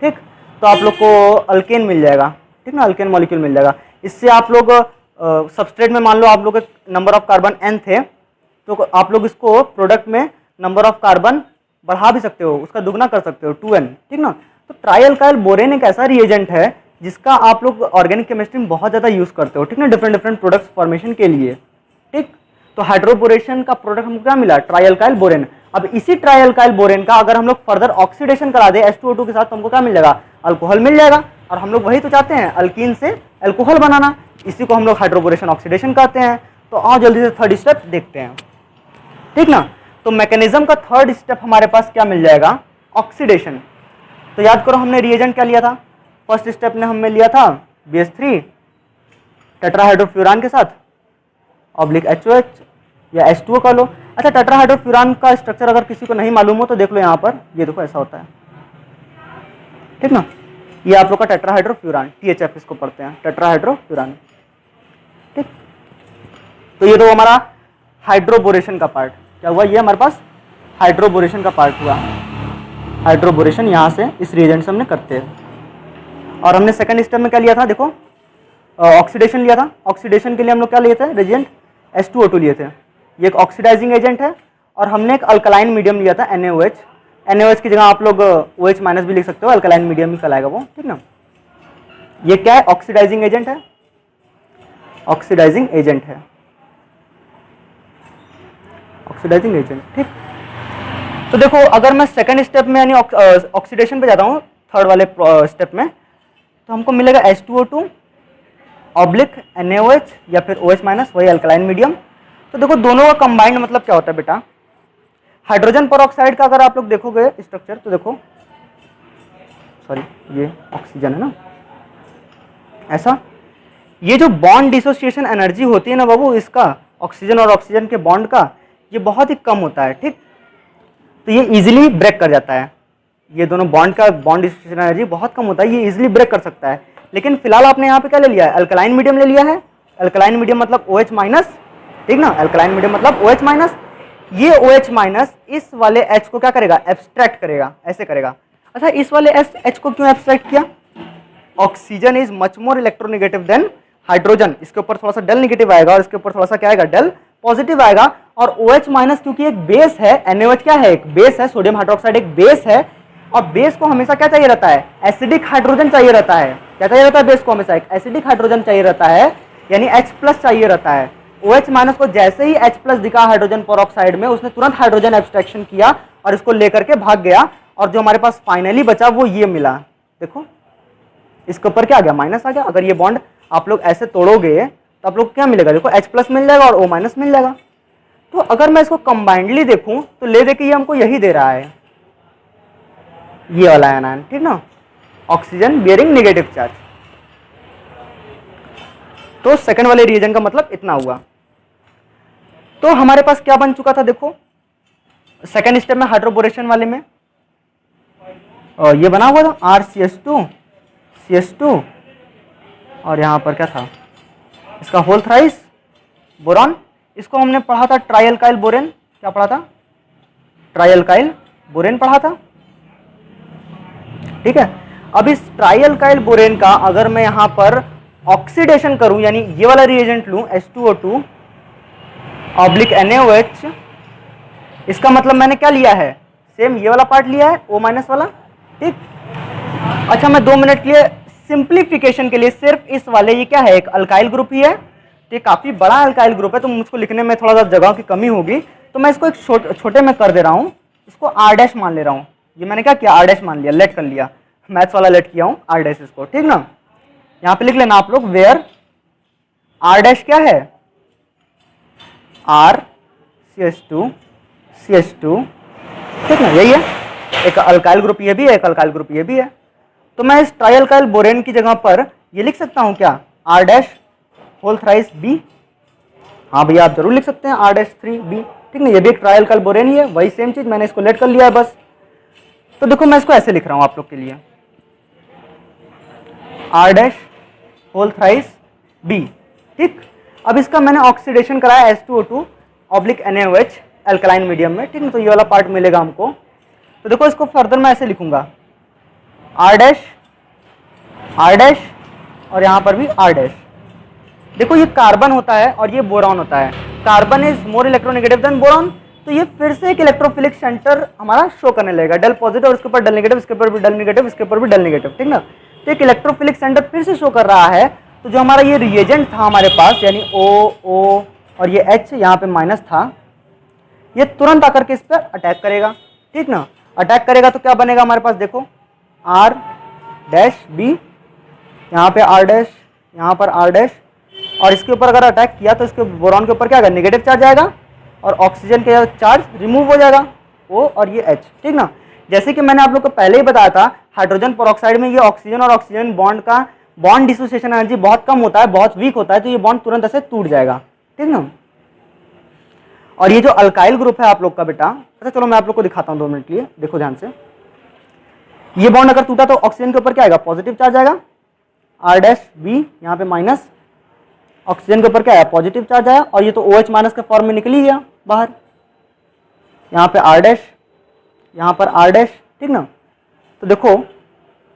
ठीक, तो आप लोग को अल्केन मिल जाएगा, ठीक ना, अल्केन मॉलिक्यूल मिल जाएगा। इससे आप लोग सबस्ट्रेट में मान लो आप लोग नंबर ऑफ कार्बन n थे तो आप लोग इसको प्रोडक्ट में नंबर ऑफ कार्बन बढ़ा भी सकते हो, उसका दुगना कर सकते हो 2n, ठीक ना। तो ट्राई अल्काइल बोरेन एक ऐसा रिएजेंट है जिसका आप लोग ऑर्गेनिक केमिस्ट्री में बहुत ज़्यादा यूज़ करते हो, ठीक ना, डिफरेंट प्रोडक्ट्स फॉर्मेशन के लिए, ठीक। तो हाइड्रोबोरेशन का प्रोडक्ट हमको क्या मिला, ट्राई अल्काइल बोरेन। अब इसी ट्राई अल्काइल बोरेन का अगर हम लोग फर्दर ऑक्सीडेशन करा दे H2O2 के साथ तो हमको क्या मिल जाएगा, अल्कोहल मिल जाएगा। और हम लोग वही तो चाहते हैं, अल्कीन से अल्कोहल बनाना, इसी को हम लोग हाइड्रोबोरेशन ऑक्सीडेशन कहते हैं। तो आओ जल्दी से थर्ड स्टेप देखते हैं, ठीक ना। तो मैकेनिज्म का थर्ड स्टेप हमारे पास क्या मिल जाएगा, ऑक्सीडेशन। तो याद करो हमने रिएजेंट क्या लिया था, फर्स्ट स्टेप में हमने लिया था BH3 टेट्राहाइड्रोफ्यूरान के साथ ऑब्लिक HOH या H2O का लो। अच्छा, टेट्राहाइड्रोफ्यूरान का स्ट्रक्चर अगर किसी को नहीं मालूम हो तो देख लो यहाँ पर, ये देखो ऐसा होता है, ठीक ना। ये आप लोग का टेट्राहाइड्रोफ्यूरान, THF इसको पढ़ते हैं, टेट्राहाइड्रोफ्यूरान, ठीक। तो ये तो हमारा हाइड्रोबोरेशन का पार्ट क्या हुआ, ये हमारे पास हाइड्रोबोरेशन का पार्ट हुआ। हाइड्रोबोरेशन यहाँ से इस रिएजेंट से हमने करते हैं। और हमने सेकंड स्टेप में क्या लिया था, देखो ऑक्सीडेशन लिया था। ऑक्सीडेशन के लिए हम लोग क्या लिए थे, रिएजेंट H2O2 लिए थे, ये एक ऑक्सीडाइजिंग एजेंट है। और हमने एक अल्कलाइन मीडियम लिया था NaOH। NaOH की जगह आप लोग OH माइनस भी लिख सकते हो, अल्कलाइन मीडियम ही कहलाएगा वो, ठीक ना। ये क्या है, ऑक्सीडाइजिंग एजेंट है, ऑक्सीडाइजिंग एजेंट है, ऑक्सीडाइजिंग एजेंट, ठीक। तो देखो अगर मैं सेकंड स्टेप में यानी ऑक्सीडेशन पे जाता हूँ, थर्ड वाले स्टेप में, तो हमको मिलेगा H2O2 ऑब्लिक NaOH या फिर OH माइनस, वही अल्कलाइन मीडियम। तो देखो दोनों का कंबाइंड मतलब क्या होता है बेटा, हाइड्रोजन परऑक्साइड का अगर आप लोग देखोगे स्ट्रक्चर तो देखो, सॉरी ये ऑक्सीजन है ना, ऐसा। ये जो बॉन्ड डिसोसिएशन एनर्जी होती है ना बाबू, इसका ऑक्सीजन और ऑक्सीजन के बॉन्ड का, ये बहुत ही कम होता है, ठीक। तो ये इजीली ब्रेक कर जाता है, ये दोनों बॉन्ड का बॉन्ड डिसोसिएशन एनर्जी बहुत कम होता है, ये इजीली ब्रेक कर सकता है। लेकिन फिलहाल आपने यहाँ पे क्या ले लिया है, अल्कलाइन मीडियम ले लिया है। अल्कलाइन मीडियम मतलब OH माइनस, ठीक ना, अल्कलाइन मीडियम मतलब OH माइनस। ये OH माइनस इस वाले H को क्या करेगा, एब्स्ट्रैक्ट करेगा, ऐसे करेगा। अच्छा, इस वाले H को क्यों एब्स्ट्रैक्ट किया, oxygen is much more electronegative than hydrogen, इसके ऊपर थोड़ा सा डेल नेगेटिव आएगा और इसके ऊपर थोड़ा सा क्या आएगा, डेल पॉजिटिव आएगा। और OH माइनस क्योंकि एक बेस है, NaOH क्या है, एक बेस है, सोडियम हाइड्रोक्साइड एक बेस है, और बेस को हमेशा क्या चाहिए रहता है, एसिडिक हाइड्रोजन चाहिए रहता है। क्या चाहिए रहता है, बेस को हमेशा एक एसिडिक हाइड्रोजन चाहिए रहता है, यानी H+ चाहिए रहता है। OH माइनस को जैसे ही H+ दिखा हाइड्रोजन पेरोक्साइड में, उसने तुरंत हाइड्रोजन एब्स्ट्रैक्शन किया और इसको लेकर के भाग गया, और जो हमारे पास फाइनली बचा वो ये मिला। देखो इसके ऊपर क्या आ गया, माइनस आ गया। अगर ये बॉन्ड आप लोग ऐसे तोड़ोगे तो आप लोग क्या मिलेगा, देखो H+ मिल जाएगा और O- मिल जाएगा। तो अगर मैं इसको कंबाइंडली देखूं तो ले दे के ये हमको यही दे रहा है, ये वाला आयन, ठीक ना, ऑक्सीजन बियरिंग नेगेटिव चार्ज। तो सेकंड वाले रिएजेंट का मतलब इतना हुआ। तो हमारे पास क्या बन चुका था, देखो सेकंड स्टेप में हाइड्रोबोरेशन वाले में ये बना हुआ था RCH2 और यहां पर क्या था, इसका होल थ्राइस बोरॉन। इसको हमने पढ़ा था ट्राइअल्काइल बोरेन, क्या पढ़ा था, ट्राइअल्काइल बोरेन पढ़ा था, ठीक है। अब इस ट्राइअल्काइल बोरेन का अगर मैं यहां पर ऑक्सीडेशन करूं, यानी ये वाला रिएजेंट लूं H2O2 ऑब्लिक NaOH, इसका मतलब मैंने क्या लिया है, सेम ये वाला पार्ट लिया है, O- वाला, ठीक। अच्छा, मैं 2 मिनट के लिए सिंप्लीफिकेशन के लिए सिर्फ इस वाले, ये क्या है, एक अल्काइल ग्रुप ही है, तो ये काफी बड़ा अल्काइल ग्रुप है, तो मुझको लिखने में थोड़ा सा जगह की कमी होगी, तो मैं इसको एक छोटे में कर दे रहा हूं, इसको R' मान ले रहा हूं। ये मैंने क्या किया, R' मान लिया, लेट कर लिया, मैथ्स वाला लेट किया हूं R' इसको, ठीक ना। यहां पे लिख लेना आप लोग, वेयर R' क्या है, RCH2, ठीक ना, यही है। एक अल्काइल ग्रुप ये भी है, एक अल्काइल ग्रुप ये भी है। तो मैं इस ट्राइअल्काइल बोरेन की जगह पर ये लिख सकता हूं क्या, R' होल थ्राइस B। हाँ भैया आप जरूर लिख सकते हैं R'3B, ठीक ना, ये भी एक ट्राइअल्काइल बोरेन ही है, वही सेम चीज, मैंने इसको लेट कर लिया है बस। तो देखो मैं इसको ऐसे लिख रहा हूं आप लोग के लिए, R' होल थ्राइस B, ठीक। अब इसका मैंने ऑक्सीडेशन कराया H2O2 oblique NaOH alkaline medium में, ठीक है, तो ये वाला पार्ट मिलेगा हमको। तो देखो इसको फर्दर मैं ऐसे लिखूंगा, R' और यहां पर भी R'। देखो ये कार्बन होता है और ये बोरॉन होता है, carbon is more electronegative than boron, तो ये फिर से एक इलेक्ट्रोफिलिक सेंटर हमारा शो करने लगेगा, डेल पॉजिटिव और इसके ऊपर डेल नेगेटिव, इसके ऊपर भी डेल नेगेटिव, इसके ऊपर भी डेल नेगेटिव, ठीक ना। तो एक इलेक्ट्रोफिलिक सेंटर फिर से शो कर रहा है। तो जो हमारा ये रिएजेंट था हमारे पास, यानी O और ये H यहाँ पे माइनस था, ये तुरंत आकर के इस पर अटैक करेगा, ठीक ना। अटैक करेगा तो क्या बनेगा हमारे पास, देखो R' B, यहाँ पे R', यहाँ पर R', और इसके ऊपर अगर अटैक किया तो इसके बोरॉन के ऊपर क्या आएगा, नेगेटिव चार्ज आएगा, और ऑक्सीजन का चार्ज रिमूव हो जाएगा, O और ये H, ठीक ना। जैसे कि मैंने आप लोग को पहले ही बताया था, हाइड्रोजन पेरोक्साइड में ये ऑक्सीजन और ऑक्सीजन बॉन्ड का बॉन्ड डिसोसिएशन एनर्जी बहुत कम होता है, बहुत वीक होता है, तो ये बॉन्ड तुरंत ऐसे टूट जाएगा, ठीक ना। और ये जो अल्काइल ग्रुप है आप लोग का बेटा, अच्छा चलो मैं आप लोग को दिखाता हूँ 2 मिनट के लिए, देखो ध्यान से। ये बॉन्ड अगर टूटा तो ऑक्सीजन के ऊपर क्या आएगा, पॉजिटिव चार्ज आएगा, आर डैश बी, यहाँ पे माइनस, ऑक्सीजन के ऊपर क्या आया, पॉजिटिव चार्ज आया, और ये तो OH माइनस के फॉर्म में निकल ही गया बाहर, यहाँ पे आर डैश, यहाँ पर आर डैश, ठीक ना। तो देखो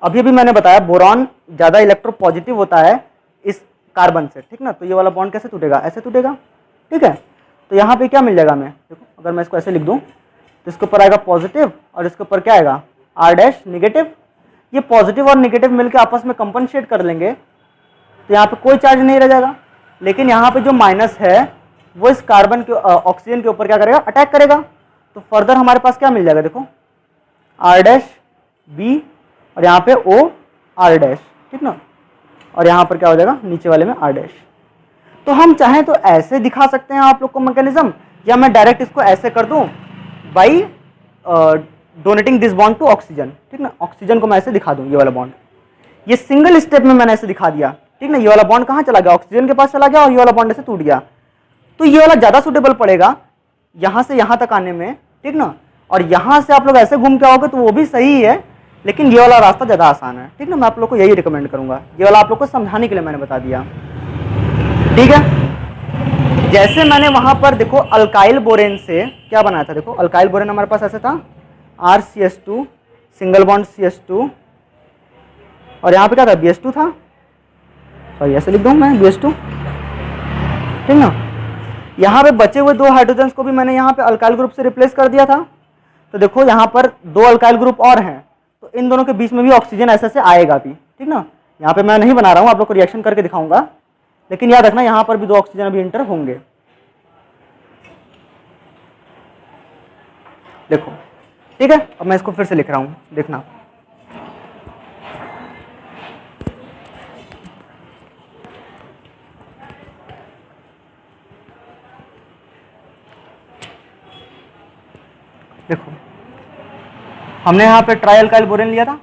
अभी भी मैंने बताया बोरॉन ज्यादा इलेक्ट्रोपॉजिटिव होता है इस कार्बन से, ठीक ना। तो ये वाला बॉन्ड कैसे टूटेगा, ऐसे टूटेगा, ठीक है। तो यहाँ पे क्या मिल जाएगा हमें, देखो अगर मैं इसको ऐसे लिख दूं तो इसके ऊपर आएगा पॉजिटिव और इसके ऊपर क्या आएगा, आर डैश नेगेटिव। ये पॉजिटिव और नेगेटिव मिलकर आपस में कंपनसेट कर लेंगे तो यहाँ पे कोई चार्ज नहीं रह जाएगा। लेकिन यहाँ पे जो माइनस है वो इस कार्बन के ऑक्सीजन के ऊपर क्या करेगा, अटैक करेगा। तो फर्दर हमारे पास क्या मिल जाएगा, देखो आर डैश बी और यहाँ पे O आर डैश, ठीक ना। और यहाँ पर क्या हो जाएगा, नीचे वाले में आर डैश। तो हम चाहें तो ऐसे दिखा सकते हैं आप लोग को मैकेनिज्म, या मैं डायरेक्ट इसको ऐसे कर दूं by donating this bond to oxygen, ठीक ना। ऑक्सीजन को मैं ऐसे दिखा दूं, ये वाला बॉन्ड, ये सिंगल स्टेप में मैंने ऐसे दिखा दिया, ठीक ना। ये वाला बॉन्ड कहाँ चला गया, ऑक्सीजन के पास चला गया, और ये वाला बॉन्ड ऐसे टूट गया। तो ये वाला ज्यादा सुटेबल पड़ेगा यहाँ से यहाँ तक आने में, ठीक ना। और यहाँ से आप लोग ऐसे घूम के आओगे तो वो भी सही है, लेकिन ये वाला रास्ता ज्यादा आसान है, ठीक ना। मैं आप लोग को यही रिकमेंड करूंगा, ये वाला आप लोग को समझाने के लिए मैंने बता दिया, ठीक है। जैसे मैंने वहां पर देखो अल्काइल बोरेन से क्या बनाया था, देखो अल्काइल बोरेन हमारे पास ऐसे था, RCH2 सिंगल बॉन्ड CH2, और यहाँ पे क्या था, BH2 था, सॉरी ऐसे लिख दूं मैं BH2, ठीक ना। यहाँ पे बचे हुए 2 हाइड्रोजन को भी मैंने यहाँ पे अल्काइल ग्रुप से रिप्लेस कर दिया था। तो देखो यहाँ पर 2 अल्काइल ग्रुप और हैं, तो इन दोनों के बीच में भी ऑक्सीजन ऐसे से आएगा भी, ठीक ना। यहाँ पे मैं नहीं बना रहा हूँ, आप लोग को रिएक्शन करके दिखाऊंगा, लेकिन याद रखना यहाँ पर भी 2 ऑक्सीजन अभी इंटर होंगे, देखो, ठीक है। अब मैं इसको फिर से लिख रहा हूँ, देखना। देखो हमने यहाँ पे ट्राई अल्काइल बोरेन लिया था,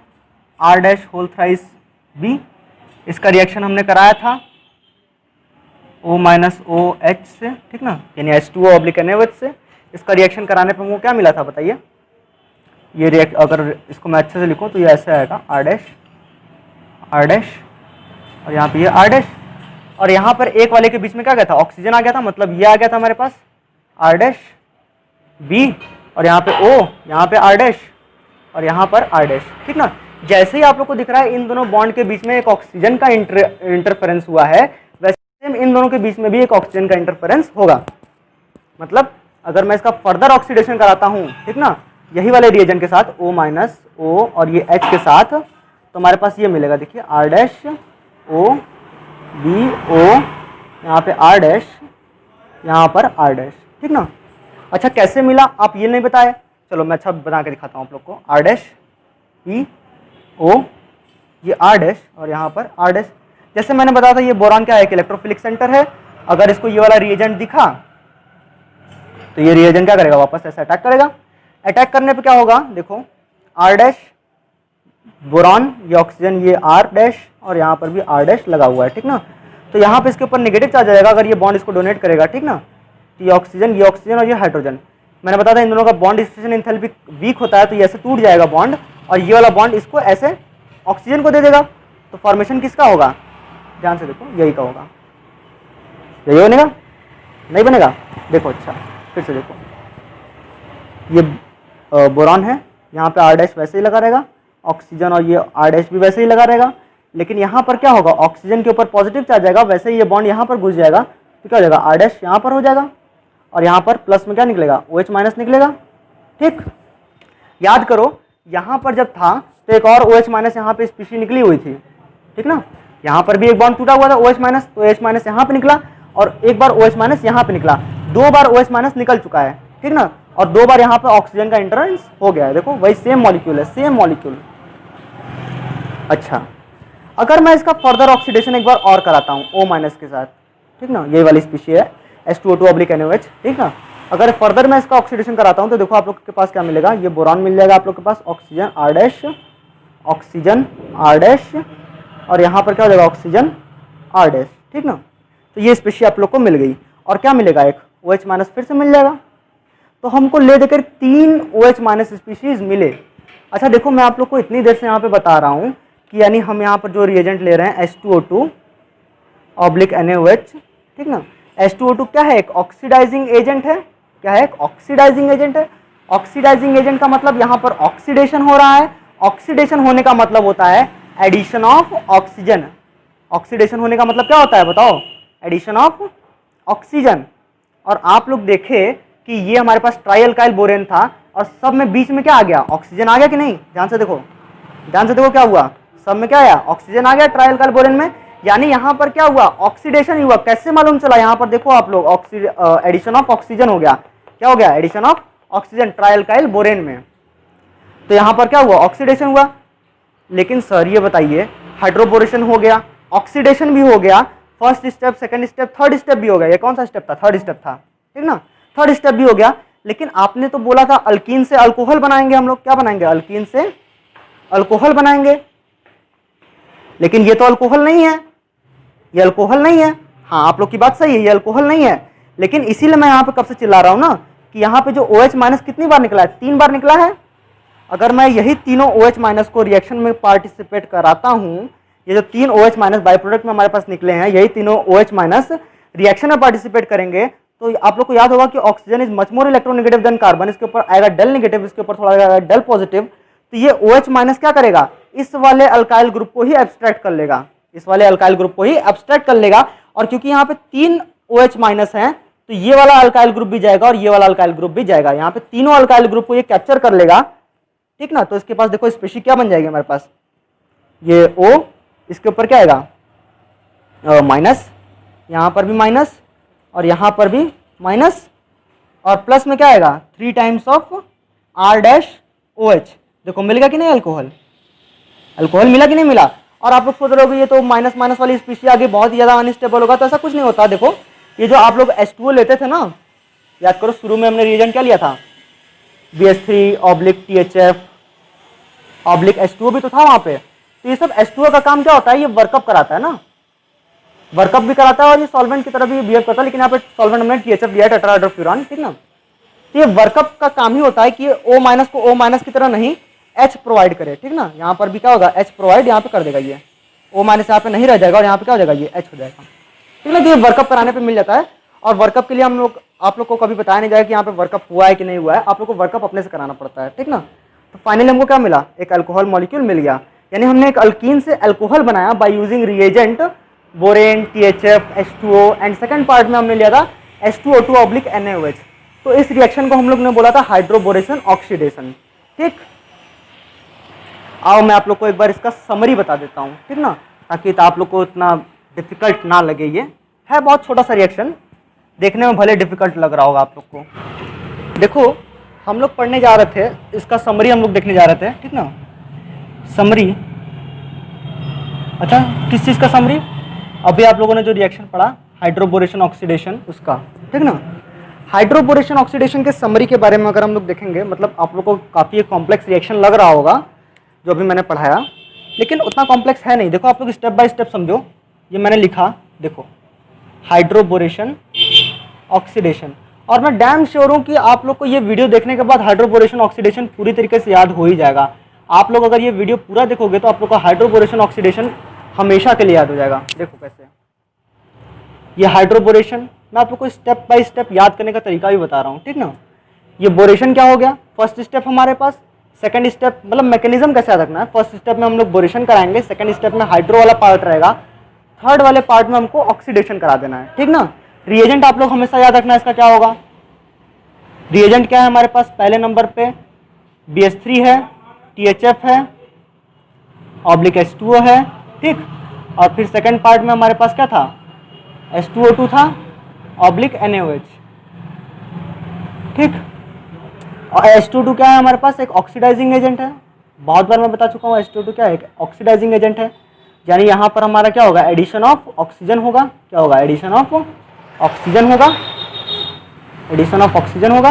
R dash whole thrice B, इसका रिएक्शन हमने कराया था O माइनस OH से, ठीक ना, यानी H2O ऑब्लिक NaOH से। इसका रिएक्शन कराने पर हमको क्या मिला था बताइए, ये रिएक्ट, अगर इसको मैं अच्छे से लिखूं तो ये ऐसे आएगा R डैश और यहाँ पे ये R डैश, और यहाँ पर एक वाले के बीच में क्या गया था, ऑक्सीजन आ गया था, मतलब ये आ गया था हमारे पास R डैश B, और यहाँ पे O, यहाँ पे R डैश और यहाँ पर R डैश, ठीक ना। जैसे ही आप लोग को दिख रहा है इन दोनों बॉन्ड के बीच में एक ऑक्सीजन का इंटरफेरेंस हुआ है, वैसे इन दोनों के बीच में भी एक ऑक्सीजन का इंटरफेरेंस होगा। मतलब अगर मैं इसका फर्दर ऑक्सीडेशन कराता हूँ, ठीक ना, यही वाले रिएजेंट के साथ O माइनस O और ये H के साथ, तो हमारे पास ये मिलेगा, देखिए R dash O B O, यहाँ पे R डैश, यहाँ पर R डैश, ठीक ना। अच्छा कैसे मिला आप ये नहीं बताए, चलो मैं अच्छा बना के दिखाता हूँ आप लोग को। R डैश B O, ये R डैश और यहाँ पर R डैश। जैसे मैंने बताया था ये बोरान क्या है, एक इलेक्ट्रोफिलिक सेंटर है। अगर इसको ये वाला रिएजेंट दिखा तो ये रिएजेंट क्या करेगा, वापस ऐसे अटैक करेगा। अटैक करने पे क्या होगा, देखो R डैश बोरान, ये ऑक्सीजन, ये R डैश और यहाँ पर भी R डैश लगा हुआ है, ठीक ना। तो यहाँ पे इसके ऊपर नेगेटिव चार्ज आएगा अगर ये बॉन्ड इसको डोनेट करेगा, ठीक ना। तो ये ऑक्सीजन और ये हाइड्रोजन, मैंने बताया था इन दोनों का बॉन्ड डिस्ट्रीब्यूशन एंथैल्पी वीक होता है, तो ये ऐसे टूट जाएगा बॉन्ड, और ये वाला बॉन्ड इसको ऐसे ऑक्सीजन को दे देगा। तो फॉर्मेशन किसका होगा, ध्यान से देखो, यही का होगा, यही बनेगा, नहीं बनेगा, देखो अच्छा फिर से देखो, ये बोरान है, यहाँ पे R डैश वैसे ही लगा रहेगा, ऑक्सीजन और ये R डैश भी वैसे ही लगा रहेगा। लेकिन यहाँ पर क्या होगा, ऑक्सीजन के ऊपर पॉजिटिव चार्ज आएगा, वैसे ही ये बॉन्ड यहाँ पर घुस जाएगा, तो क्या हो जाएगा, R डैश यहाँ पर हो जाएगा और यहाँ पर प्लस में क्या निकलेगा, OH माइनस निकलेगा, ठीक। याद करो यहाँ पर जब था तो एक और OH माइनस यहाँ पे स्पीशीज निकली हुई थी, ठीक ना। यहाँ पर भी एक बॉन्ड टूटा हुआ था OH माइनस, तो OH माइनस यहाँ पे निकला और एक बार OH माइनस यहाँ पे निकला, 2 बार OH माइनस निकल चुका है, ठीक ना। और 2 बार यहाँ पे ऑक्सीजन का इंटरेंस हो गया है, देखो वही सेम मॉलिक्यूल है, सेम मॉलिक्यूल। अच्छा अगर मैं इसका फर्दर ऑक्सीडेशन एक बार और कराता हूँ O माइनस के साथ, ठीक ना, ये वाली स्पीशीज है H2O2 ऑब्लिक NaOH, ठीक ना। अगर फर्दर मैं इसका ऑक्सीडेशन कराता हूँ तो देखो आप लोग के पास क्या मिलेगा, ये बोरान मिल जाएगा आप लोग के पास, oxygen R dash, oxygen R dash और यहाँ पर क्या हो जाएगा ऑक्सीजन R डैश, ठीक ना। तो ये स्पीशीज आप लोग को मिल गई और क्या मिलेगा एक OH माइनस फिर से मिल जाएगा। तो हमको ले देकर 3 OH माइनस स्पीशीज मिले। अच्छा देखो मैं आप लोग को इतनी देर से यहाँ पे बता रहा हूँ कि यानी हम यहाँ पर जो रिएजेंट ले रहे हैं H2O2 ऑब्लिक NaOH, ठीक ना। H2O2 क्या है, एक ऑक्सीडाइजिंग एजेंट है। क्या है, एक ऑक्सीडाइजिंग एजेंट है। ऑक्सीडाइजिंग एजेंट का मतलब यहाँ पर ऑक्सीडेशन हो रहा है। ऑक्सीडेशन होने का मतलब होता है एडिशन ऑफ ऑक्सीजन। ऑक्सीडेशन होने का मतलब क्या होता है बताओ, एडिशन ऑफ ऑक्सीजन। और आप लोग देखे कि ये हमारे पास ट्राई अल्काइल बोरेन था और सब में बीच में क्या आ गया, ऑक्सीजन आ गया कि नहीं। ध्यान से देखो, ध्यान से देखो क्या हुआ, सब में क्या आया, ऑक्सीजन आ गया ट्राई अल्काइल बोरेन में। यानी यहाँ पर क्या हुआ, ऑक्सीडेशन हुआ। कैसे मालूम चला, यहाँ पर देखो आप लोग एडिशन ऑफ ऑक्सीजन हो गया। क्या हो गया, addition of oxygen trialkyl borane में। तो यहाँ पर क्या हुआ, ऑक्सीडेशन हुआ। लेकिन सर ये बताइए, हाइड्रोबोरेशन हो गया, ऑक्सीडेशन भी हो गया, first step, second step, third step भी हो गया। ये कौन सा स्टेप था, थर्ड स्टेप था, ठीक ना। थर्ड स्टेप भी हो गया। लेकिन आपने तो बोला था अल्कीन से अल्कोहल बनाएंगे हम लोग। क्या बनाएंगे, अल्कीन से अल्कोहल बनाएंगे। लेकिन ये तो अल्कोहल नहीं है, ये अल्कोहल नहीं है। हाँ आप लोग की बात सही है, ये अल्कोहल नहीं है। लेकिन इसीलिए मैं यहाँ पे कब से चिल्ला रहा हूँ ना कि यहाँ पे जो OH माइनस कितनी बार निकला है, 3 बार निकला है। अगर मैं यही तीनों OH माइनस को रिएक्शन में पार्टिसिपेट कराता हूँ, ये जो 3 OH माइनस बाई प्रोडक्ट में हमारे पास निकले हैं, यही तीनों OH माइनस रिएक्शन में पार्टिसिपेट करेंगे, तो आप लोग को याद होगा कि oxygen is much more electronegative than carbon. इसके ऊपर आएगा डेल नेगेटिव, इसके ऊपर थोड़ा आएगा डेल पॉजिटिव। तो ये OH माइनस क्या करेगा, इस वाले अल्काइल ग्रुप को ही एब्स्ट्रैक्ट कर लेगा, इस वाले अल्काइल ग्रुप को ही एब्स्ट्रैक्ट कर लेगा। और क्योंकि यहाँ पे 3 OH माइनस हैं, तो ये वाला अल्काइल ग्रुप भी जाएगा और ये वाला अल्काइल ग्रुप भी जाएगा। यहाँ पे तीनों अल्काइल ग्रुप को ये कैप्चर कर लेगा, ठीक ना। तो इसके पास देखो स्पेशीज क्या बन जाएगी हमारे पास, ये O, इसके ऊपर क्या आएगा माइनस, यहाँ पर भी माइनस और यहाँ पर भी माइनस, और प्लस में क्या आएगा 3 times of R dash OH। देखो मिल गया कि नहीं अल्कोहल, अल्कोहल मिला कि नहीं मिला। और आप लोग सोच रहे हो कि ये तो माइनस माइनस वाली स्पीशीज आगे बहुत ही ज्यादा अनस्टेबल होगा, तो ऐसा कुछ नहीं होता। देखो ये जो आप लोग H2O लेते थे ना, याद करो शुरू में हमने रिएजेंट क्या लिया था, BH3 oblique THF oblique H2O भी तो था वहां पे। तो ये सब H2O का काम क्या होता है, ये वर्कअप कराता है ना, वर्कअप भी कराता है और ये सॉल्वेंट की तरह भी बिहेव करता है। लेकिन यहाँ पे सॉल्वेंट हमने THF दिया है, टेट्राहाइड्रोफ्यूरान, ठीक ना। तो ये वर्कअप का काम ही होता है कि O माइनस को O माइनस की तरह नहीं H प्रोवाइड करे, ठीक ना। यहाँ पर भी क्या होगा, H प्रोवाइड यहाँ पे कर देगा, ये O माइनस यहाँ पे नहीं रह जाएगा और यहाँ पे क्या हो जाएगा, ये H हो जाएगा, ठीक ना। तो ये वर्कअप कराने पे मिल जाता है। और वर्कअप के लिए हम लोग आप लोग को कभी बताया नहीं जाएगा कि यहाँ पे वर्कअप हुआ है कि नहीं हुआ है, आप लोग को वर्कअप अपने से कराना पड़ता है, ठीक ना। तो फाइनली हमको क्या मिला, एक अल्कोहल मॉलिक्यूल मिल गया। यानी हमने एक अल्कीन से अल्कोहल बनाया by using reagent borane, THF, H2O and second part में हमने लिया था H2O2 ऑब्लिक NaOH। तो इस रिएक्शन को हम लोग ने बोला था हाइड्रोबोरेशन ऑक्सीडेशन, ठीक। आओ मैं आप लोग को एक बार इसका समरी बता देता हूँ, ठीक ना, ताकि आप लोग को इतना डिफिकल्ट ना लगे। ये है बहुत छोटा सा रिएक्शन, देखने में भले डिफिकल्ट लग रहा होगा आप लोग को। देखो हम लोग पढ़ने जा रहे थे, इसका समरी हम लोग देखने जा रहे थे, ठीक ना। समरी, अच्छा किस चीज़ का समरी, अभी आप लोगों ने जो रिएक्शन पढ़ा हाइड्रोबोरेशन ऑक्सीडेशन उसका, ठीक ना। हाइड्रोबोरेशन ऑक्सीडेशन के समरी के बारे में अगर हम लोग देखेंगे, मतलब आप लोग को काफ़ी एक कॉम्प्लेक्स रिएक्शन लग रहा होगा जो अभी मैंने पढ़ाया, लेकिन उतना कॉम्प्लेक्स है नहीं। देखो आप लोग स्टेप बाय स्टेप समझो, ये मैंने लिखा, देखो हाइड्रोबोरेशन ऑक्सीडेशन। और मैं डैम श्योर हूँ कि आप लोग को ये वीडियो देखने के बाद हाइड्रोबोरेशन ऑक्सीडेशन पूरी तरीके से याद हो ही जाएगा। आप लोग अगर ये वीडियो पूरा देखोगे तो आप लोग का हाइड्रोबोरेशन ऑक्सीडेशन हमेशा के लिए याद हो जाएगा। देखो कैसे, ये हाइड्रोबोरेशन मैं आप लोग को स्टेप बाय स्टेप याद करने का तरीका भी बता रहा हूँ, ठीक ना। ये बोरेशन क्या हो गया, फर्स्ट स्टेप हमारे पास, सेकंड स्टेप मतलब मैकेनिज्म कैसे याद रखना है, फर्स्ट स्टेप में हम लोग बोरेशन कराएंगे, सेकंड स्टेप में हाइड्रो वाला पार्ट रहेगा, थर्ड वाले पार्ट में हमको ऑक्सीडेशन करा देना है, ठीक ना। रिएजेंट आप लोग हमेशा याद रखना है, इसका क्या होगा, रिएजेंट क्या है हमारे पास, पहले नंबर पे BH3 है, THF है, ऑब्लिक H2O है, ठीक। और फिर सेकंड पार्ट में हमारे पास क्या था, H2O2 था ऑब्लिक NaOH, ठीक। और H2O2 क्या है हमारे पास, एक ऑक्सीडाइजिंग एजेंट है। बहुत बार मैं बता चुका हूँ H2O2 क्या है, एक ऑक्सीडाइजिंग एजेंट है। यानी यहाँ पर हमारा क्या होगा, एडिशन ऑफ ऑक्सीजन होगा, क्या होगा, एडिशन ऑफ ऑक्सीजन होगा, एडिशन ऑफ ऑक्सीजन होगा।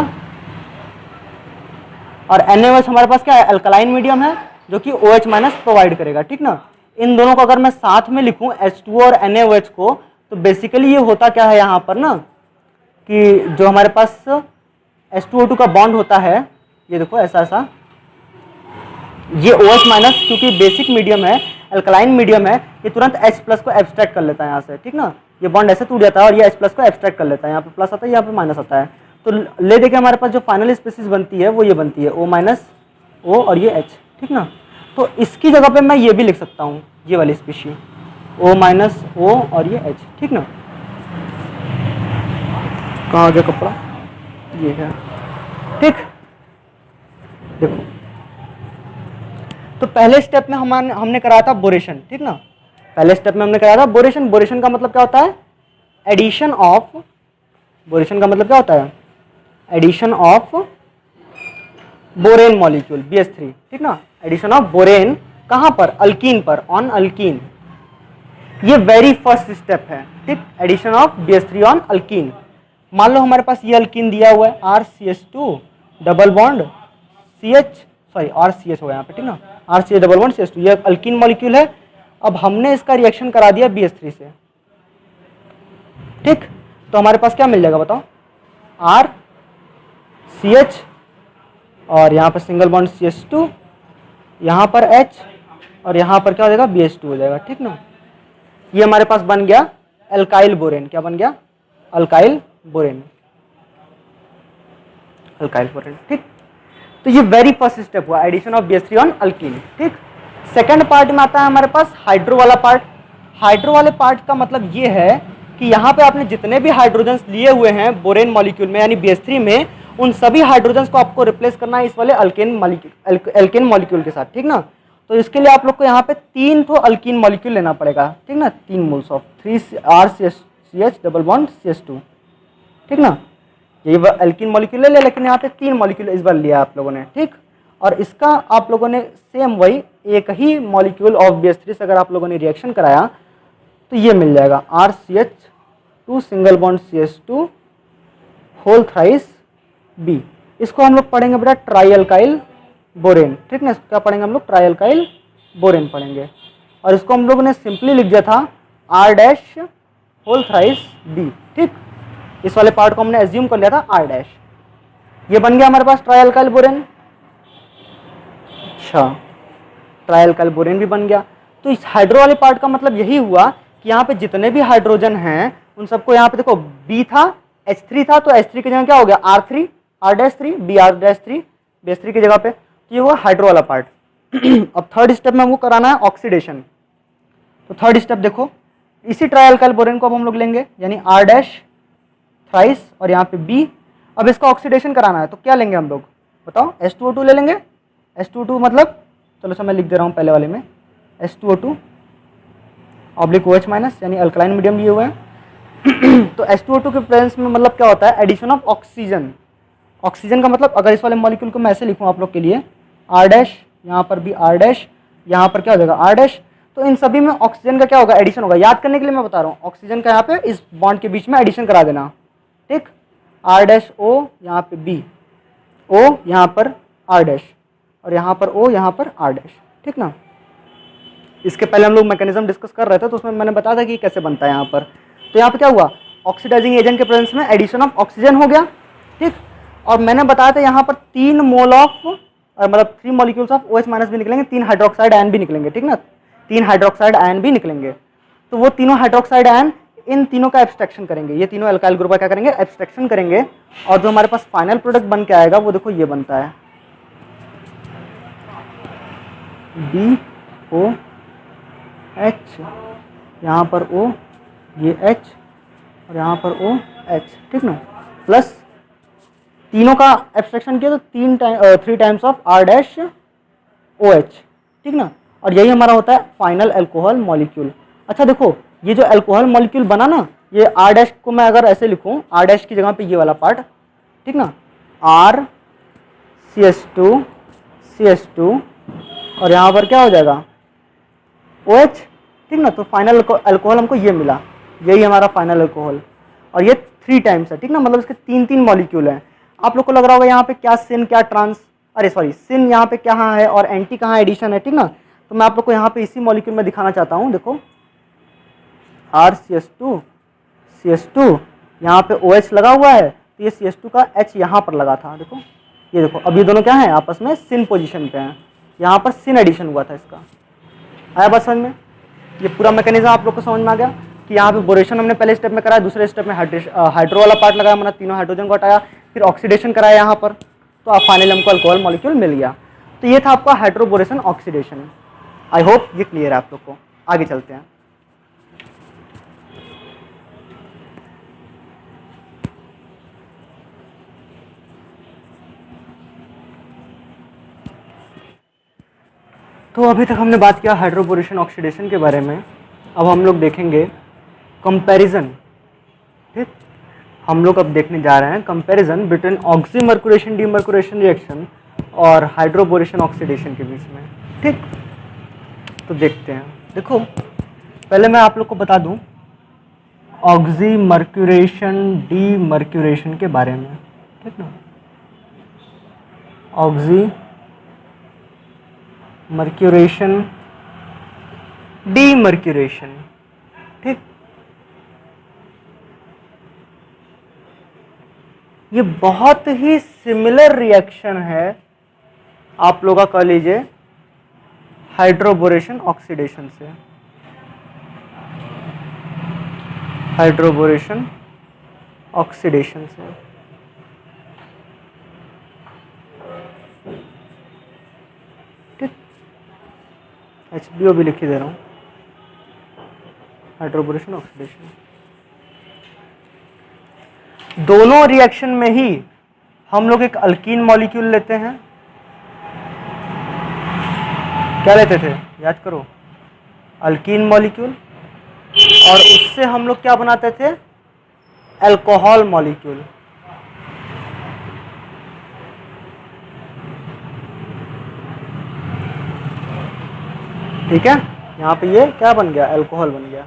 और NaOH हमारे पास क्या है, अल्कलाइन मीडियम है जो कि OH माइनस प्रोवाइड करेगा, ठीक ना। इन दोनों को अगर मैं साथ में लिखूं H2O और NaOH को, तो बेसिकली ये होता क्या है यहाँ पर ना कि जो हमारे पास H2O2 का बॉन्ड होता है, ये देखो ऐसा ऐसा, ये OH माइनस क्योंकि बेसिक मीडियम है, अल्कलाइन मीडियम है, ये तुरंत H प्लस को एब्स्ट्रैक्ट कर लेता है यहाँ से, ठीक ना, ये बॉन्ड ऐसे टूट जाता है और ये H प्लस को एब्स्ट्रैक्ट कर लेता है, यहाँ पे प्लस आता है, यहाँ पे माइनस आता है। तो ले देके हमारे पास जो फाइनल स्पीसीज बनती है वो ये बनती है O माइनस O और ये H, ठीक ना। तो इसकी जगह पे मैं ये भी लिख सकता हूँ, ये वाली स्पीशी O माइनस O और ये H, ठीक ना। कहाँ आ गया कपड़ा, ये है, ठीक। देखो तो पहले स्टेप में हमने कराया था बोरेशन, ठीक ना, पहले स्टेप में हमने कराया था बोरेशन। बोरेशन का मतलब क्या होता है, एडिशन ऑफ, बोरेशन का मतलब क्या होता है, addition of borane molecule BH3, ठीक ना, एडिशन ऑफ बोरेन कहां पर, अल्कीन पर, ऑन अल्कीन, ये वेरी फर्स्ट स्टेप है, ठीक, addition of BH3 on alkyne. मान लो हमारे पास ये अल्कीन दिया हुआ है RCH2 double bond CH, sorry RCH हो यहाँ पे, ठीक ना, RCH डबल बॉन्ड CH2, ये अल्कीन मॉलिक्यूल है। अब हमने इसका रिएक्शन करा दिया BH3 से, ठीक, तो हमारे पास क्या मिल जाएगा बताओ, RCH और यहाँ पर सिंगल बॉन्ड CH2, यहाँ पर H और यहाँ पर क्या हो जाएगा BH2 हो जाएगा, ठीक ना। ये हमारे पास बन गया अल्काइल बोरेन, क्या बन गया, अल्काइल बोरेन, अल्काइल बोरेन, ठीक। तो ये वेरी फर्स्ट स्टेप हुआ addition of BH3 on alkene, ठीक। सेकंड पार्ट में आता है हमारे पास हाइड्रो वाला पार्ट। हाइड्रो वाले पार्ट का मतलब ये है कि यहाँ पे आपने जितने भी हाइड्रोजन्स लिए हुए हैं बोरेन मॉलिक्यूल में यानी BH3 में, उन सभी हाइड्रोजन्स को आपको रिप्लेस करना है इस वाले अल्केन मॉलिक्यूल के साथ, ठीक ना। तो इसके लिए आप लोग को यहाँ पे 3 तो अल्कीन मॉलिक्यूल लेना पड़ेगा, ठीक ना, 3 moles of 3 RCH double bond CH2, ठीक ना। ये अल्कीन मॉलिक्यूल ले, लेकिन यहाँ पे 3 मॉलिक्यूल इस बार लिया आप लोगों ने, ठीक। और इसका आप लोगों ने सेम वही एक ही मॉलिक्यूल ऑफ BH3 से अगर आप लोगों ने रिएक्शन कराया तो ये मिल जाएगा RCH2 single bond CH2 whole thrice B। इसको हम लोग पढ़ेंगे बेटा ट्राई अल्काइल बोरेन, ठीक ना, क्या पढ़ेंगे हम लोग, ट्राई अल्काइल बोरेन पढ़ेंगे। और इसको हम लोगों ने सिंपली लिख दिया था R dash whole thrice B, ठीक। इस वाले पार्ट को हमने एज्यूम कर लिया था R डैश। ये बन गया हमारे पास ट्राई अल्काइल बोरेन, अच्छा ट्राई अल्काइल बोरेन भी बन गया। तो इस हाइड्रो वाले पार्ट का मतलब यही हुआ कि यहाँ पे जितने भी हाइड्रोजन हैं उन सबको यहाँ पे देखो B था H3 था, तो H3 की जगह क्या हो गया R3 R dash 3 B R dash 3 BH3 की जगह पे, तो ये हुआ हाइड्रो वाला पार्ट। अब थर्ड स्टेप में हमको कराना है ऑक्सीडेशन। तो थर्ड स्टेप देखो, इसी ट्राई अल्काइल बोरेन को अब हम लोग लेंगे यानी R डैश थ्राइस और यहाँ पे B। अब इसका ऑक्सीडेशन कराना है तो क्या लेंगे हम लोग बताओ, H2O2 ले लेंगे। H2O2 मतलब चलो मैं लिख दे रहा हूँ पहले वाले में H2O2 ऑब्लिक OH माइनस यानी अल्कलाइन मीडियम लिए हुए हैं। तो H2O2 के प्रेजेंस में मतलब क्या होता है, एडिशन ऑफ ऑक्सीजन। ऑक्सीजन का मतलब अगर इस वाले मॉलिक्यूल को मैं ऐसे लिखूँ आप लोग के लिए R डैश, यहाँ पर भी R डैश, यहाँ पर क्या हो जाएगा R डैश, तो इन सभी में ऑक्सीजन का क्या होगा, एडिशन होगा। याद करने के लिए मैं बता रहा हूँ, ऑक्सीजन का यहाँ पे इस बॉन्ड के बीच में एडिशन करा देना, ठीक। R डैश O यहाँ पे B, O यहाँ पर R डैश और यहाँ पर O यहाँ पर R डैश, ठीक ना। इसके पहले हम लोग मैकेनिज्म डिस्कस कर रहे थे तो उसमें मैंने बताया था कि कैसे बनता है यहाँ पर। तो यहाँ पे क्या हुआ, ऑक्सीडाइजिंग एजेंट के प्रेजेंस में एडिशन ऑफ ऑक्सीजन हो गया, ठीक। और मैंने बताया था यहाँ पर 3 मोल ऑफ मतलब 3 मॉलिक्यूल्स ऑफ OH माइनस भी निकलेंगे, 3 हाइड्रोक्साइड आयन भी निकलेंगे, ठीक ना, 3 हाइड्रोक्साइड आयन भी निकलेंगे। तो वो तीनों हाइड्रोक्साइड आयन इन तीनों का एब्स्ट्रैक्शन करेंगे, ये तीनों अल्काइल ग्रुप का क्या करेंगे, एब्स्ट्रैक्शन करेंगे। और जो हमारे पास फाइनल प्रोडक्ट बन के आएगा वो देखो ये बनता है BOH, यहाँ पर O, ये H और यहाँ पर OH, ठीक ना, प्लस तीनों का एब्स्ट्रैक्शन किया तो 3 times of R dash OH, ठीक ना। और यही हमारा होता है फाइनल अल्कोहल मॉलिक्यूल। अच्छा देखो ये जो अल्कोहल मॉलिक्यूल बना ना, ये R डैश को मैं अगर ऐसे लिखूं, R डैश की जगह पे ये वाला पार्ट, ठीक ना, R CH2 और यहाँ पर क्या हो जाएगा OH, ठीक ना। तो फाइनल अल्कोहल हमको ये मिला, यही हमारा फाइनल अल्कोहल। और ये 3 टाइम्स है, ठीक ना, मतलब इसके 3 मॉलिक्यूल हैं। आप लोग को लग रहा होगा यहाँ पे क्या सिन क्या ट्रांस, अरे सॉरी सिन यहाँ पे क्या है और एंटी कहाँ एडिशन है, ठीक ना। तो मैं आप लोग को यहाँ पे इसी मॉलिक्यूल में दिखाना चाहता हूँ। देखो RCH2 CH2, यहाँ पे OH लगा हुआ है, तो ये CH2 का H यहाँ पर लगा था। देखो ये देखो, अब ये दोनों क्या है, आपस में सिन पोजीशन पे हैं। यहाँ पर सिन एडिशन हुआ था इसका। आया बात समझ में? ये पूरा मैकेनिज्म आप लोग को समझ में आ गया कि यहाँ पे बोरेशन हमने पहले स्टेप में कराया, दूसरे स्टेप में हाइड्रो वाला पार्ट लगाया, मतलब तीनों हाइड्रोजन को हटाया, फिर ऑक्सीडेशन कराया यहाँ पर, तो आप फाइनली हमको अल्कोहल मॉलिक्यूल मिल गया। तो ये था आपका हाइड्रोबोरेशन ऑक्सीडेशन। आई होप ये क्लियर है आप लोग को। आगे चलते हैं। तो अभी तक हमने बात किया हाइड्रोबोरेशन ऑक्सीडेशन के बारे में। अब हम लोग देखेंगे कंपैरिजन। ठीक, हम लोग अब देखने जा रहे हैं कंपैरिजन बिटवीन ऑक्सीमर्कुरेशन डीमर्कुरेशन रिएक्शन और हाइड्रोबोरेशन ऑक्सीडेशन के बीच में। ठीक, तो देखते हैं। देखो पहले मैं आप लोग को बता दूं ऑक्सीमर्कुरेशन डीमर्कुरेशन के बारे में। ठीक ना, ऑक्सीमर्कुरेशन डीमर्कुरेशन। ठीक, ये बहुत ही सिमिलर रिएक्शन है, आप लोग का कह लीजिए हाइड्रोबोरेशन ऑक्सीडेशन से। हाइड्रोबोरेशन ऑक्सीडेशन से ठीक, HBO भी लिख ही दे रहा हूं, हाइड्रोबोरेशन ऑक्सीडेशन। दोनों रिएक्शन में ही हम लोग एक अल्कीन मॉलिक्यूल लेते हैं। क्या लेते थे, याद करो, अल्कीन मॉलिक्यूल, और उससे हम लोग क्या बनाते थे, अल्कोहल मॉलिक्यूल। ठीक है, यहाँ पे ये क्या बन गया, अल्कोहल बन गया।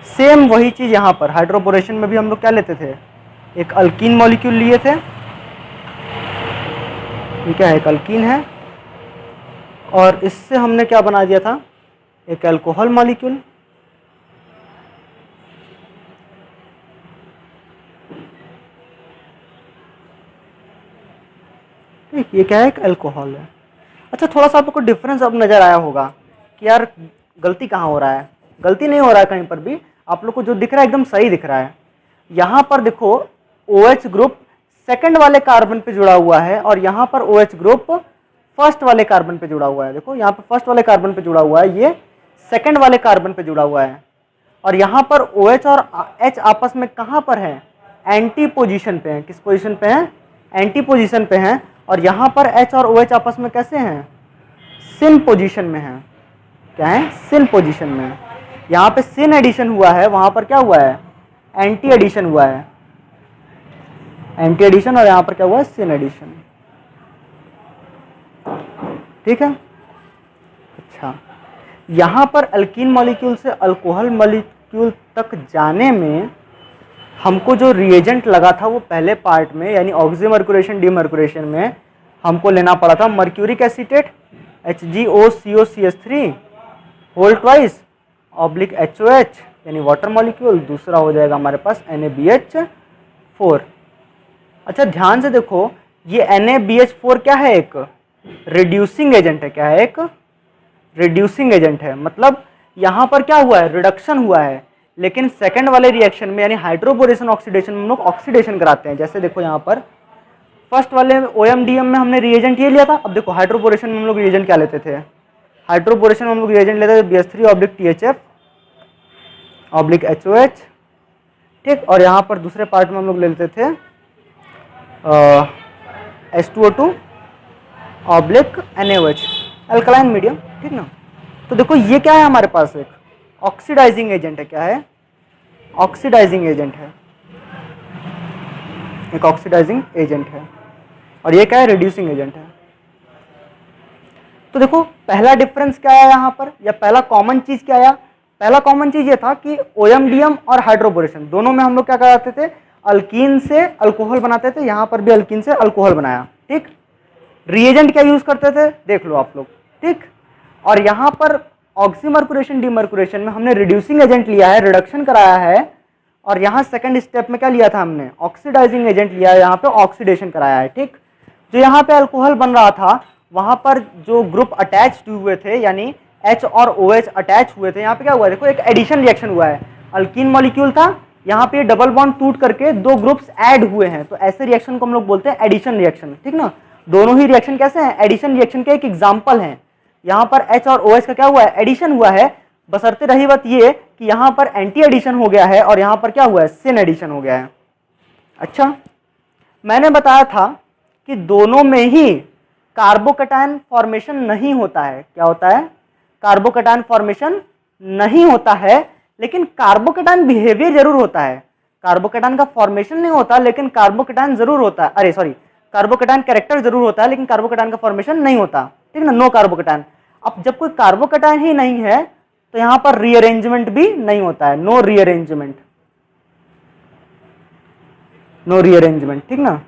सेम वही चीज यहाँ पर हाइड्रोबोरेशन में भी हम लोग क्या लेते थे, एक अल्कीन मॉलिक्यूल लिए थे। ठीक है, एक अल्कीन है, और इससे हमने क्या बना दिया था, एक अल्कोहल मॉलिक्यूल। ठीक, ये क्या है, एक अल्कोहल है। अच्छा, थोड़ा सा आपको डिफरेंस अब नजर आया होगा कि यार गलती कहाँ हो रहा है। गलती नहीं हो रहा है कहीं पर भी, आप लोग को जो दिख रहा है एकदम सही दिख रहा है। यहाँ पर देखो OH ग्रुप सेकंड वाले कार्बन पे जुड़ा हुआ है, और यहाँ पर OH ग्रुप फर्स्ट वाले कार्बन पे जुड़ा हुआ है। देखो यहाँ पर फर्स्ट वाले कार्बन पे जुड़ा हुआ है, ये सेकंड वाले कार्बन पे जुड़ा हुआ है, और यहाँ पर OH और H आपस में कहाँ पर है, एंटी पोजीशन पे है। किस पोजीशन पे है, एंटी पोजीशन पे है। और यहाँ पर H और OH आपस में कैसे हैं, सिन पोजीशन में है। क्या है, सिन पोजीशन में है। यहाँ पे सिन एडिशन हुआ है, वहां पर क्या हुआ है, एंटी एडिशन हुआ है, एंटी एडिशन, और यहाँ पर क्या हुआ है, सिन एडिशन। ठीक है। अच्छा, यहाँ पर अल्कीन मॉलिक्यूल से अल्कोहल मॉलिक्यूल तक जाने में हमको जो रिएजेंट लगा था वो पहले पार्ट में, यानी ऑक्सीमर्कुरेशन डीमर्कुरेशन में हमको लेना पड़ा था mercuric acetate HgOCOCH3 whole twice oblique HOH यानी वाटर मॉलिक्यूल, दूसरा हो जाएगा हमारे पास NaBH4। अच्छा ध्यान से देखो, ये NaBH4 क्या है, एक रिड्यूसिंग एजेंट है। क्या है, एक रिड्यूसिंग एजेंट है। मतलब यहाँ पर क्या हुआ है, रिडक्शन हुआ है। लेकिन सेकंड वाले रिएक्शन में यानी हाइड्रोबोरेशन ऑक्सीडेशन में हम लोग ऑक्सीडेशन कराते हैं। जैसे देखो यहाँ पर फर्स्ट वाले OMDM में हमने रिएजेंट ये लिया था। अब देखो हाइड्रोबोरेशन में हम लोग रिएजेंट क्या लेते थे, हाइड्रोबोरेशन में हम लोग रिएजेंट लेते थे BH3/THF ऑब्लिक HOH। ठीक, और यहाँ पर दूसरे पार्ट में हम लोग ले लेते थे H2O2 oblique NaOH alkaline medium. ठीक ना। तो देखो ये क्या है, हमारे पास एक ऑक्सीडाइजिंग एजेंट है। क्या है, ऑक्सीडाइजिंग एजेंट है, एक ऑक्सीडाइजिंग एजेंट है। और ये क्या है, रिड्यूसिंग एजेंट है। तो देखो पहला डिफरेंस क्या आया यहाँ पर, या पहला कॉमन चीज क्या आया, पहला कॉमन चीज ये था कि OMDM और हाइड्रोबोरेशन दोनों में हम लोग क्या कराते थे, अल्कीन से अल्कोहल बनाते थे। यहाँ पर भी अल्कीन से अल्कोहल बनाया। ठीक, रिएजेंट क्या यूज करते थे, देख लो आप लोग। ठीक, और यहाँ पर ऑक्सीमर्कुरेशन डीमर्कुरेशन में हमने रिड्यूसिंग एजेंट लिया है, रिडक्शन कराया है, और यहाँ सेकंड स्टेप में क्या लिया था हमने, ऑक्सीडाइजिंग एजेंट लिया है, यहाँ पे ऑक्सीडेशन कराया है। ठीक, जो यहाँ पे अल्कोहल बन रहा था वहां पर जो ग्रुप अटैच हुए थे, यानी H और OH अटैच हुए थे, यहाँ पे क्या हुआ, देखो एक एडिशन रिएक्शन हुआ है। अल्कीन मॉलिक्यूल था, यहाँ पे डबल बॉन्ड टूट करके दो ग्रुप्स ऐड हुए हैं, तो ऐसे रिएक्शन को हम लोग बोलते हैं एडिशन रिएक्शन। ठीक ना, दोनों ही रिएक्शन कैसे हैं, एडिशन रिएक्शन के एक एग्जाम्पल हैं। यहाँ पर H और OH का क्या हुआ है, एडिशन हुआ है, बशर्ते रही बात ये कि यहाँ पर एंटी एडिशन हो गया है और यहाँ पर क्या हुआ है, सिन एडिशन हो गया है। अच्छा, मैंने बताया था कि दोनों में ही कार्बोकैटायन फॉर्मेशन नहीं होता है। क्या होता है, कार्बोकैटायन फॉर्मेशन नहीं होता है, लेकिन कार्बोकैटायन बिहेवियर जरूर होता है। कार्बोकैटायन का फॉर्मेशन नहीं होता, लेकिन कार्बोकैटायन जरूर होता है, अरे सॉरी, कार्बोकैटायन कैरेक्टर जरूर होता है, लेकिन कार्बोकैटायन का फॉर्मेशन नहीं होता। ठीक ना, नो कार्बोकैटायन। अब जब कोई कार्बोकैटायन ही नहीं है तो यहां पर रीअरेंजमेंट भी नहीं होता है, नो रीअरेंजमेंट, नो रीअरेंजमेंट। ठीक ना,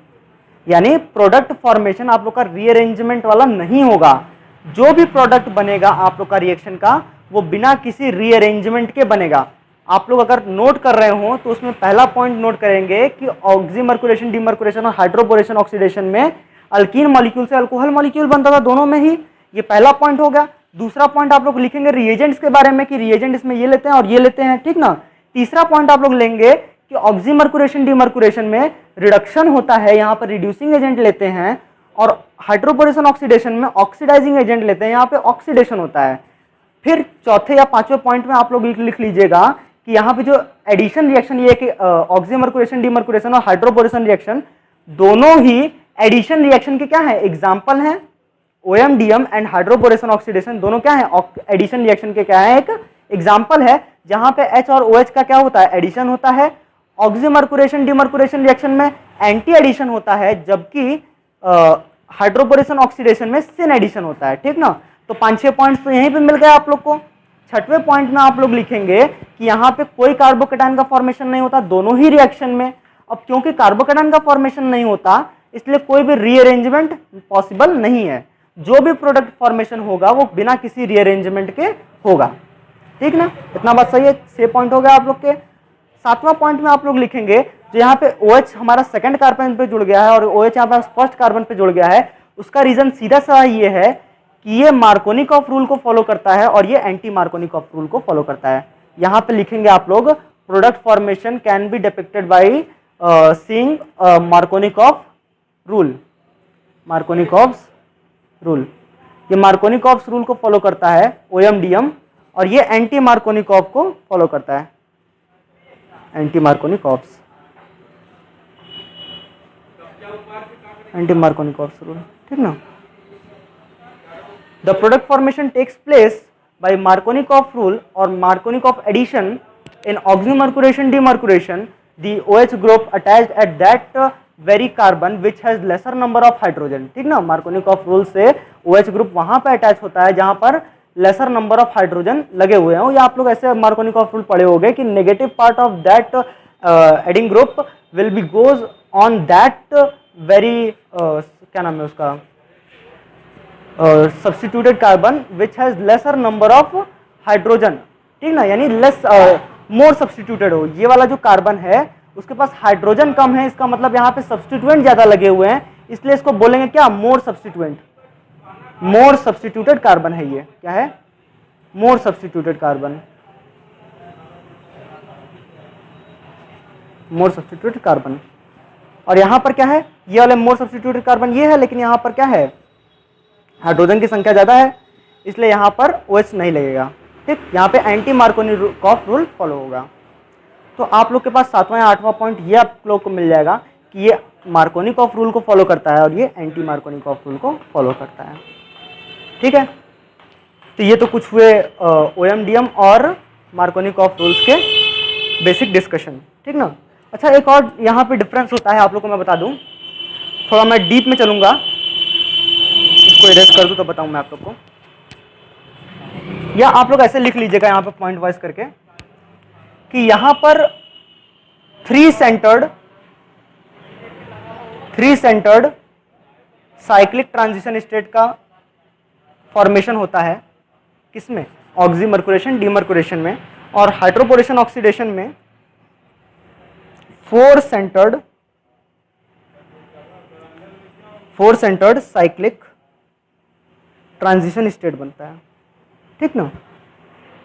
यानी प्रोडक्ट फॉर्मेशन आप लोग का रीअरेंजमेंट वाला नहीं होगा। जो भी प्रोडक्ट बनेगा आप लोग का रिएक्शन का, वो बिना किसी रीअरेंजमेंट के बनेगा। आप लोग अगर नोट कर रहे हो तो उसमें पहला पॉइंट नोट करेंगे कि ऑक्सीमर्कुरेशन डीमर्कुरेशन और हाइड्रोपोरेशन ऑक्सीडेशन में अल्कीन मॉलिक्यूल से अल्कोहल मॉलिक्यूल बनता था, दोनों में ही। ये पहला पॉइंट हो गया। दूसरा पॉइंट आप लोग लिखेंगे रिएजेंट्स के बारे में कि रिएजेंट इसमें ये लेते हैं और ये लेते हैं। ठीक ना, तीसरा पॉइंट आप लोग लेंगे कि ऑक्सीमर्कुरेशन डीमर्कुरेशन में रिडक्शन होता है, यहाँ पर रिड्यूसिंग एजेंट लेते हैं, और हाइड्रोपोरेशन ऑक्सीडेशन में ऑक्सीडाइजिंग एजेंट लेते हैं, यहाँ पे ऑक्सीडेशन होता है। फिर चौथे या पांचवें पॉइंट में आप लोग लिख लीजिएगा कि यहाँ पे जो एडिशन रिएक्शन, ये कि ऑक्सीमर्कुरेशन डीमर्कुरेशन और हाइड्रोपोरेशन रिएक्शन दोनों ही एडिशन रिएक्शन के क्या है, एग्जाम्पल हैं। OM-DM एंड हाइड्रोपोरेशन ऑक्सीडेशन दोनों क्या है, एडिशन रिएक्शन के क्या है, एक एग्जाम्पल है, जहां पे H और OH का क्या होता है, एडिशन होता है। ऑक्सीमर्कुरेशन डीमर्कुरेशन रिएक्शन में एंटी एडिशन होता है, जबकि हाइड्रोपोरेशन ऑक्सीडेशन में सिन एडिशन होता है। ठीक ना, तो 5-6 पॉइंट्स तो यहीं पे मिल गए आप लोग को। छठवें पॉइंट में आप लोग लिखेंगे कि यहाँ पे कोई कार्बोकैटायन का फॉर्मेशन नहीं होता दोनों ही रिएक्शन में। अब क्योंकि कार्बोकैटायन का फॉर्मेशन नहीं होता, इसलिए कोई भी रीअरेंजमेंट पॉसिबल नहीं है। जो भी प्रोडक्ट फॉर्मेशन होगा वो बिना किसी रीअरेंजमेंट के होगा। ठीक ना, इतना बात सही है। 6 पॉइंट हो गया आप लोग के। 7वां पॉइंट में आप लोग लिखेंगे जो यहाँ पे OH हमारा सेकंड कार्बन पे जुड़ गया है और OH यहाँ पे फर्स्ट कार्बन पे जुड़ गया है, उसका रीजन सीधा सा ये है कि ये मार्कोनिकॉफ रूल को फॉलो करता है और ये एंटी मार्कोनिकॉफ रूल को फॉलो करता है। यहाँ पे लिखेंगे आप लोग product formation can be depicted by seeing Markovnikov rule, Markovnikov rule. ये मार्कोनिकॉफ रूल को फॉलो करता है OM-DM, और ये एंटी मार्कोनिकॉफ को फॉलो करता है, anti Markovnikov, anti Markovnikov rule. ठीक ना, the product formation takes place by Markovnikov rule और Markovnikov addition in oxymercuration demercuration, the OH group attached at that very carbon which has lesser number of hydrogen. ठीक ना, Markovnikov rule से OH group वहां पे attach होता है जहां पर लेसर नंबर ऑफ हाइड्रोजन लगे हुए हैं। या आप लोग ऐसे मार्कोनिकॉफ रूल पढ़े होंगे कि negative part of that adding group will be goes on that very क्या नाम है उसका, substituted carbon which has lesser number of hydrogen. ठीक ना, यानी लेस मोर सब्स्टिट्यूटेड हो। ये वाला जो कार्बन है उसके पास हाइड्रोजन कम है, इसका मतलब यहाँ पे सब्स्टिट्यूएंट ज्यादा लगे हुए हैं, इसलिए इसको बोलेंगे क्या, मोर सब्स्टिट्यूएंट, मोर सब्स्टिट्यूटेड कार्बन है। ये क्या है, मोर सब्स्टिट्यूटेड कार्बन, मोर सब्स्टिट्यूटेड कार्बन। और यहां पर क्या है, ये वाले मोर सब्स्टिट्यूटेड कार्बन ये है, लेकिन यहां पर क्या है, हाइड्रोजन की संख्या ज्यादा है, इसलिए यहां पर OH नहीं लगेगा। ठीक, यहां पे एंटी मार्कोनिकॉफ रूल फॉलो होगा। तो आप लोग के पास 7वां या 8वां पॉइंट ये आप लोग को मिल जाएगा कि ये मार्कोनिकॉफ रूल को फॉलो करता है और ये एंटी मार्कोनिकॉफ रूल को फॉलो करता है। ठीक है, तो ये तो कुछ हुए OM-DM और मार्कोनिकॉफ रूल्स के बेसिक डिस्कशन। ठीक ना, अच्छा एक और यहाँ पे डिफरेंस होता है आप लोग को मैं बता दूं, थोड़ा मैं डीप में चलूंगा, इसको इरेज कर दूं तो बताऊं मैं आप लोग को, या आप लोग ऐसे लिख लीजिएगा यहाँ पे पॉइंट वाइज करके कि यहाँ पर three centred cyclic transition state का फॉर्मेशन होता है। किसमें, ऑक्सीमर्कुरेशन डीमर्कुरेशन में, और हाइड्रोपोरेशन ऑक्सीडेशन में four centred cyclic transition state बनता है, ठीक ना।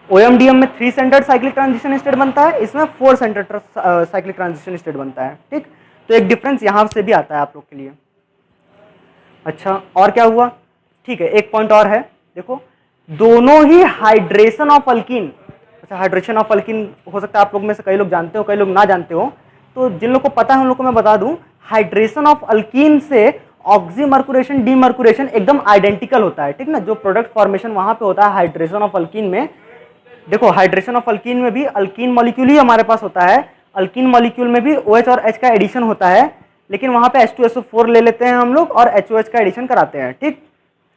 OMDM में 3 सेंटर्ड साइक्लिक ट्रांजिशन स्टेट बनता है, इसमें 4 सेंटर्ड साइक्लिक ट्रांजिशन स्टेट बनता है, ठीक। तो एक डिफरेंस यहां से भी आता है आप लोग के लिए। अच्छा, और क्या हुआ, ठीक है, एक पॉइंट और है, देखो दोनों ही हाइड्रेशन ऑफ अल्कीन, अच्छा हाइड्रेशन ऑफ अल्कीन हो सकता है आप लोग में से कई लोग जानते हो, कई लोग ना जानते हो, तो जिन लोग को पता है उन लोग को मैं बता दूं, हाइड्रेशन ऑफ अल्कीन से ऑक्सीमर्कुरेशन डीमर्कुरेशन एकदम आइडेंटिकल होता है, ठीक ना। जो प्रोडक्ट फॉर्मेशन वहां पे होता है हाइड्रेशन ऑफ अल्कीन में, देखो हाइड्रेशन ऑफ अल्कीन में भी अल्कीन मॉलिक्यूल ही हमारे पास होता है, अल्कीन मॉलिक्यूल में भी OH और H का एडिशन होता है, लेकिन वहां पे H2SO4 ले लेते हैं हम लोग और HOH का एडिशन कराते हैं, ठीक।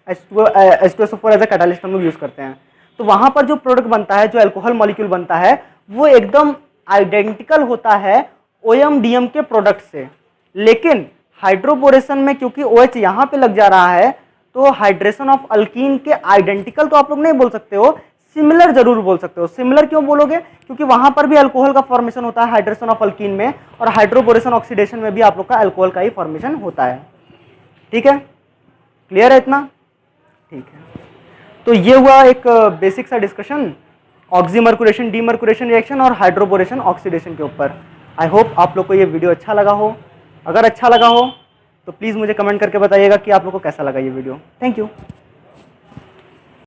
H2SO4 एज ए कैटालिस्ट हम लोग यूज करते हैं। तो वहां पर जो प्रोडक्ट बनता है, जो अल्कोहल मॉलिक्यूल बनता है, वो एकदम आइडेंटिकल होता है OMDM के प्रोडक्ट से। लेकिन हाइड्रोपोरेशन में क्योंकि OH यहां पे लग जा रहा है, तो हाइड्रेशन ऑफ अल्कीन के आइडेंटिकल तो आप लोग नहीं बोल सकते हो, सिमिलर जरूर बोल सकते हो। सिमिलर क्यों बोलोगे, क्योंकि वहां पर भी अल्कोहल का फॉर्मेशन होता है हाइड्रेशन ऑफ अल्कीन में, और हाइड्रोपोरेशन ऑक्सीडेशन में भी आप लोग का अल्कोहल का ही फॉर्मेशन होता है, ठीक है। क्लियर है इतना, ठीक है। तो ये हुआ एक बेसिक सा डिस्कशन ऑक्सीमर्कुरेशन डीमर्कुरेशन रिएक्शन और हाइड्रोपोरेशन ऑक्सीडेशन के ऊपर। आई होप आप लोग को ये वीडियो अच्छा लगा हो। अगर अच्छा लगा हो तो प्लीज़ मुझे कमेंट करके बताइएगा कि आप लोग को कैसा लगा ये वीडियो। Thank you.